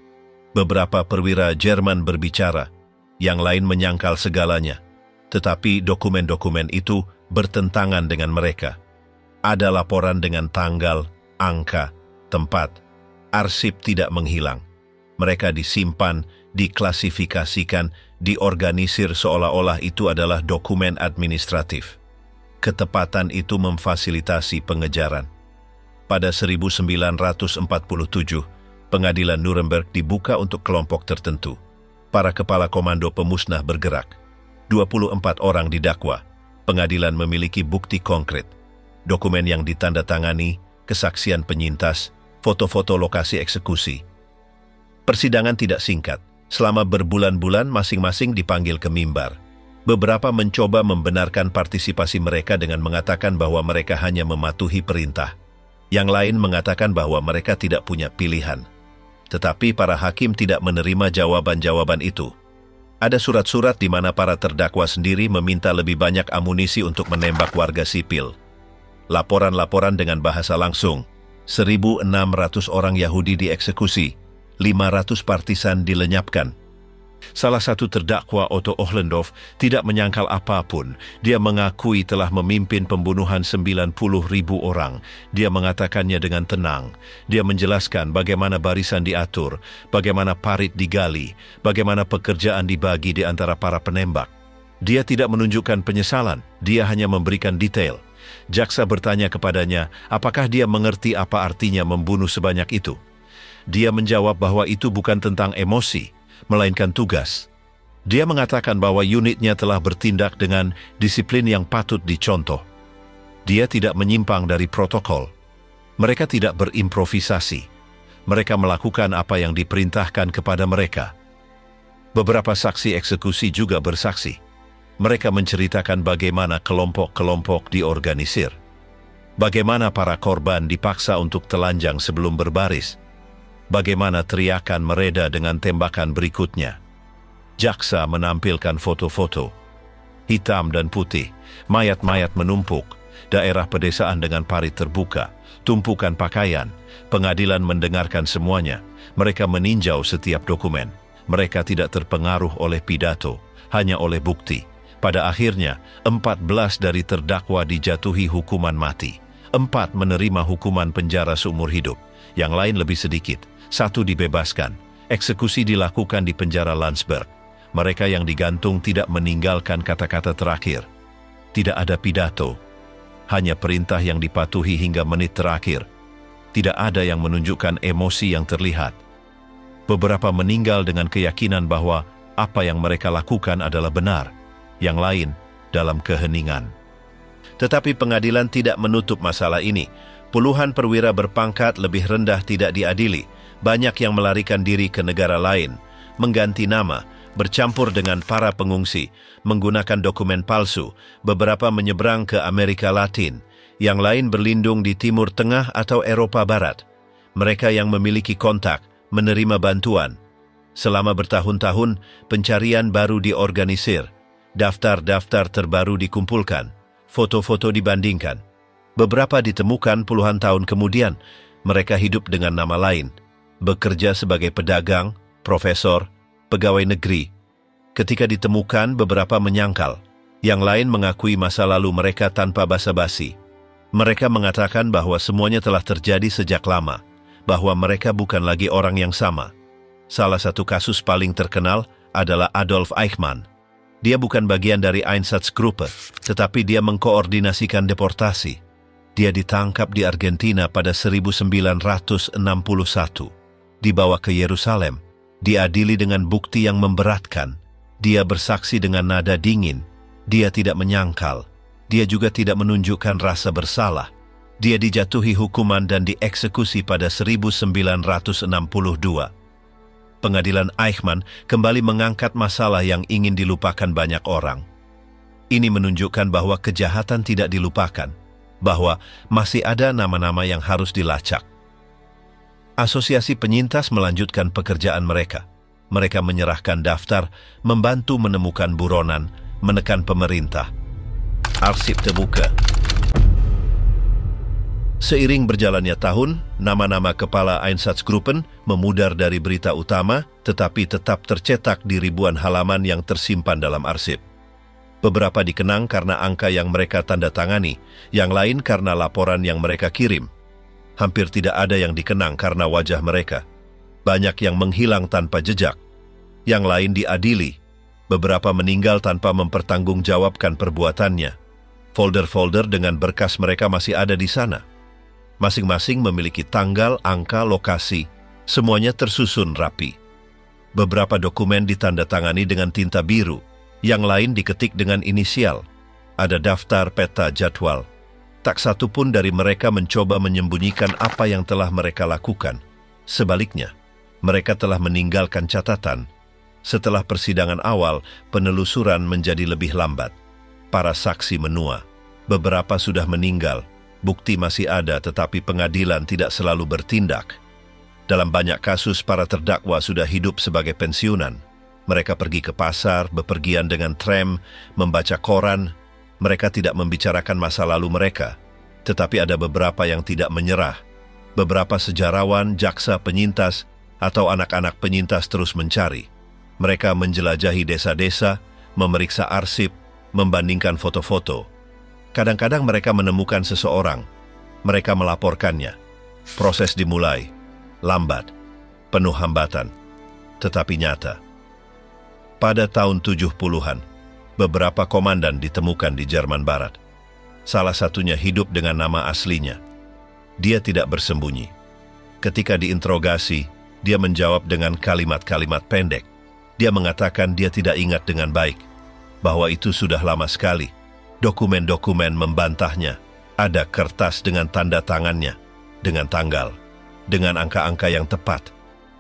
Beberapa perwira Jerman berbicara, yang lain menyangkal segalanya. Tetapi dokumen-dokumen itu bertentangan dengan mereka. Ada laporan dengan tanggal, angka, tempat. Arsip tidak menghilang. Mereka disimpan, diklasifikasikan, diorganisir seolah-olah itu adalah dokumen administratif. Ketepatan itu memfasilitasi pengejaran. Pada 1947, pengadilan Nuremberg dibuka untuk kelompok tertentu. Para kepala komando pemusnah bergerak. 24 orang didakwa. Pengadilan memiliki bukti konkret. Dokumen yang ditandatangani, kesaksian penyintas, foto-foto lokasi eksekusi. Persidangan tidak singkat. Selama berbulan-bulan masing-masing dipanggil ke mimbar. Beberapa mencoba membenarkan partisipasi mereka dengan mengatakan bahwa mereka hanya mematuhi perintah. Yang lain mengatakan bahwa mereka tidak punya pilihan. Tetapi para hakim tidak menerima jawaban-jawaban itu. Ada surat-surat di mana para terdakwa sendiri meminta lebih banyak amunisi untuk menembak warga sipil. Laporan-laporan dengan bahasa langsung. 1.600 orang Yahudi dieksekusi, 500 partisan dilenyapkan. Salah satu terdakwa, Otto Ohlendorf, tidak menyangkal apapun. Dia mengakui telah memimpin pembunuhan 90.000 orang. Dia mengatakannya dengan tenang. Dia menjelaskan bagaimana barisan diatur, bagaimana parit digali, bagaimana pekerjaan dibagi di antara para penembak. Dia tidak menunjukkan penyesalan, dia hanya memberikan detail. Jaksa bertanya kepadanya, apakah dia mengerti apa artinya membunuh sebanyak itu? Dia menjawab bahwa itu bukan tentang emosi, melainkan tugas. Dia mengatakan bahwa unitnya telah bertindak dengan disiplin yang patut dicontoh. Dia tidak menyimpang dari protokol. Mereka tidak berimprovisasi. Mereka melakukan apa yang diperintahkan kepada mereka. Beberapa saksi eksekusi juga bersaksi. Mereka menceritakan bagaimana kelompok-kelompok diorganisir. Bagaimana para korban dipaksa untuk telanjang sebelum berbaris. Bagaimana teriakan mereda dengan tembakan berikutnya. Jaksa menampilkan foto-foto. Hitam dan putih, mayat-mayat menumpuk, daerah pedesaan dengan parit terbuka, tumpukan pakaian. Pengadilan mendengarkan semuanya. Mereka meninjau setiap dokumen. Mereka tidak terpengaruh oleh pidato, hanya oleh bukti. Pada akhirnya, 14 dari terdakwa dijatuhi hukuman mati. 4 menerima hukuman penjara seumur hidup. Yang lain lebih sedikit. 1 dibebaskan. Eksekusi dilakukan di penjara Landsberg. Mereka yang digantung tidak meninggalkan kata-kata terakhir. Tidak ada pidato. Hanya perintah yang dipatuhi hingga menit terakhir. Tidak ada yang menunjukkan emosi yang terlihat. Beberapa meninggal dengan keyakinan bahwa apa yang mereka lakukan adalah benar. Yang lain dalam keheningan. Tetapi pengadilan tidak menutup masalah ini. Puluhan perwira berpangkat lebih rendah tidak diadili. Banyak yang melarikan diri ke negara lain, mengganti nama, bercampur dengan para pengungsi, menggunakan dokumen palsu, beberapa menyeberang ke Amerika Latin, yang lain berlindung di Timur Tengah atau Eropa Barat. Mereka yang memiliki kontak, menerima bantuan. Selama bertahun-tahun, pencarian baru diorganisir, daftar-daftar terbaru dikumpulkan, foto-foto dibandingkan. Beberapa ditemukan puluhan tahun kemudian, mereka hidup dengan nama lain, bekerja sebagai pedagang, profesor, pegawai negeri. Ketika ditemukan, beberapa menyangkal. Yang lain mengakui masa lalu mereka tanpa basa-basi. Mereka mengatakan bahwa semuanya telah terjadi sejak lama, bahwa mereka bukan lagi orang yang sama. Salah satu kasus paling terkenal adalah Adolf Eichmann. Dia bukan bagian dari Einsatzgruppe, tetapi dia mengkoordinasikan deportasi. Dia ditangkap di Argentina pada 1961. Dibawa ke Yerusalem. Diadili dengan bukti yang memberatkan. Dia bersaksi dengan nada dingin. Dia tidak menyangkal. Dia juga tidak menunjukkan rasa bersalah. Dia dijatuhi hukuman dan dieksekusi pada 1962. Pengadilan Eichmann kembali mengangkat masalah yang ingin dilupakan banyak orang. Ini menunjukkan bahwa kejahatan tidak dilupakan, bahwa masih ada nama-nama yang harus dilacak. Asosiasi penyintas melanjutkan pekerjaan mereka. Mereka menyerahkan daftar, membantu menemukan buronan, menekan pemerintah. Arsip terbuka. Seiring berjalannya tahun, nama-nama kepala Einsatzgruppen memudar dari berita utama, tetapi tetap tercetak di ribuan halaman yang tersimpan dalam arsip. Beberapa dikenang karena angka yang mereka tanda tangani, yang lain karena laporan yang mereka kirim. Hampir tidak ada yang dikenang karena wajah mereka. Banyak yang menghilang tanpa jejak. Yang lain diadili. Beberapa meninggal tanpa mempertanggungjawabkan perbuatannya. Folder-folder dengan berkas mereka masih ada di sana. Masing-masing memiliki tanggal, angka, lokasi. Semuanya tersusun rapi. Beberapa dokumen ditandatangani dengan tinta biru. Yang lain diketik dengan inisial. Ada daftar peta jadwal. Tak satu pun dari mereka mencoba menyembunyikan apa yang telah mereka lakukan. Sebaliknya, mereka telah meninggalkan catatan. Setelah persidangan awal, penelusuran menjadi lebih lambat. Para saksi menua. Beberapa sudah meninggal. Bukti masih ada, tetapi pengadilan tidak selalu bertindak. Dalam banyak kasus, para terdakwa sudah hidup sebagai pensiunan. Mereka pergi ke pasar, bepergian dengan tram, membaca koran. Mereka tidak membicarakan masa lalu mereka. Tetapi ada beberapa yang tidak menyerah. Beberapa sejarawan, jaksa, penyintas, atau anak-anak penyintas terus mencari. Mereka menjelajahi desa-desa, memeriksa arsip, membandingkan foto-foto. Kadang-kadang mereka menemukan seseorang. Mereka melaporkannya. Proses dimulai. Lambat. Penuh hambatan. Tetapi nyata. Pada tahun 70-an, beberapa komandan ditemukan di Jerman Barat. Salah satunya hidup dengan nama aslinya. Dia tidak bersembunyi. Ketika diinterogasi, dia menjawab dengan kalimat-kalimat pendek. Dia mengatakan dia tidak ingat dengan baik, bahwa itu sudah lama sekali. Dokumen-dokumen membantahnya. Ada kertas dengan tanda tangannya, dengan tanggal, dengan angka-angka yang tepat.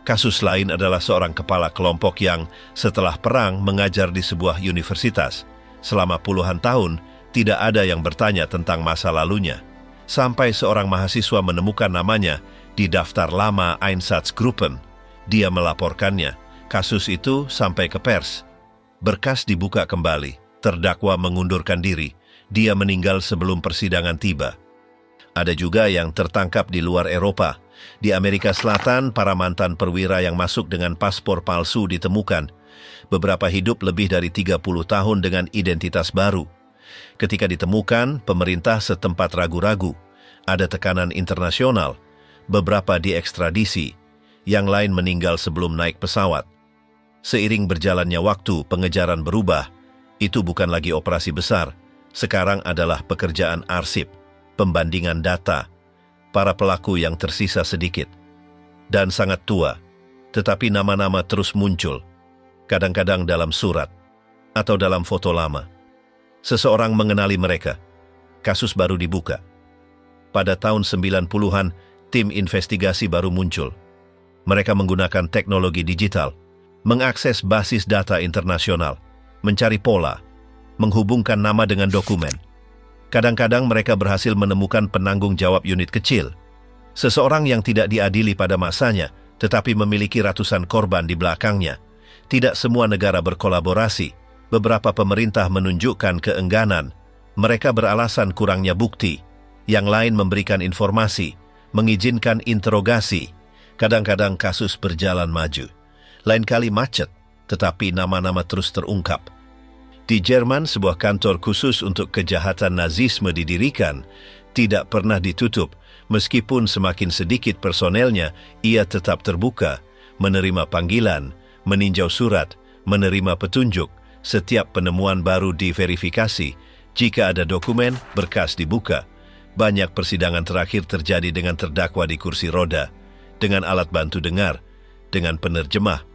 Kasus lain adalah seorang kepala kelompok yang setelah perang mengajar di sebuah universitas. Selama puluhan tahun, tidak ada yang bertanya tentang masa lalunya. Sampai seorang mahasiswa menemukan namanya di daftar lama Einsatzgruppen. Dia melaporkannya. Kasus itu sampai ke pers. Berkas dibuka kembali. Terdakwa mengundurkan diri. Dia meninggal sebelum persidangan tiba. Ada juga yang tertangkap di luar Eropa. Di Amerika Selatan, para mantan perwira yang masuk dengan paspor palsu ditemukan. Beberapa hidup lebih dari 30 tahun dengan identitas baru. Ketika ditemukan, pemerintah setempat ragu-ragu. Ada tekanan internasional. Beberapa diekstradisi. Yang lain meninggal sebelum naik pesawat. Seiring berjalannya waktu, pengejaran berubah. Itu bukan lagi operasi besar. Sekarang adalah pekerjaan arsip, pembandingan data, para pelaku yang tersisa sedikit, dan sangat tua, tetapi nama-nama terus muncul, kadang-kadang dalam surat, atau dalam foto lama. Seseorang mengenali mereka, kasus baru dibuka. Pada tahun 90-an, tim investigasi baru muncul. Mereka menggunakan teknologi digital, mengakses basis data internasional, mencari pola, menghubungkan nama dengan dokumen. Kadang-kadang mereka berhasil menemukan penanggung jawab unit kecil. Seseorang yang tidak diadili pada masanya, tetapi memiliki ratusan korban di belakangnya. Tidak semua negara berkolaborasi. Beberapa pemerintah menunjukkan keengganan. Mereka beralasan kurangnya bukti. Yang lain memberikan informasi, mengizinkan interogasi. Kadang-kadang kasus berjalan maju. Lain kali macet, tetapi nama-nama terus terungkap. Di Jerman, sebuah kantor khusus untuk kejahatan Nazisme didirikan, tidak pernah ditutup. Meskipun semakin sedikit personelnya, ia tetap terbuka, menerima panggilan, meninjau surat, menerima petunjuk. Setiap penemuan baru diverifikasi. Jika ada dokumen, berkas dibuka. Banyak persidangan terakhir terjadi dengan terdakwa di kursi roda, dengan alat bantu dengar, dengan penerjemah.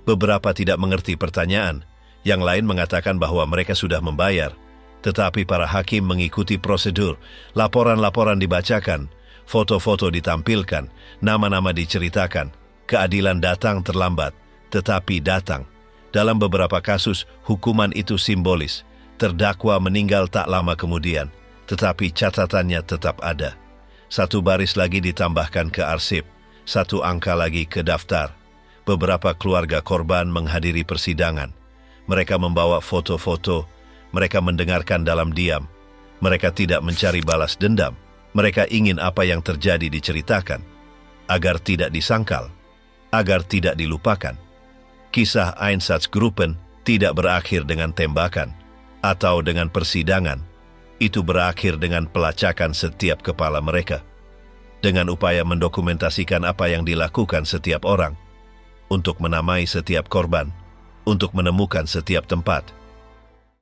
Beberapa tidak mengerti pertanyaan. Yang lain mengatakan bahwa mereka sudah membayar, tetapi para hakim mengikuti prosedur. Laporan-laporan dibacakan, foto-foto ditampilkan, nama-nama diceritakan. Keadilan datang terlambat, tetapi datang. Dalam beberapa kasus, hukuman itu simbolis. Terdakwa meninggal tak lama kemudian, tetapi catatannya tetap ada. Satu baris lagi ditambahkan ke arsip, satu angka lagi ke daftar. Beberapa keluarga korban menghadiri persidangan. Mereka membawa foto-foto, mereka mendengarkan dalam diam. Mereka tidak mencari balas dendam. Mereka ingin apa yang terjadi diceritakan, agar tidak disangkal, agar tidak dilupakan. Kisah Einsatzgruppen tidak berakhir dengan tembakan, atau dengan persidangan. Itu berakhir dengan pelacakan setiap kepala mereka. Dengan upaya mendokumentasikan apa yang dilakukan setiap orang, untuk menamai setiap korban, untuk menemukan setiap tempat,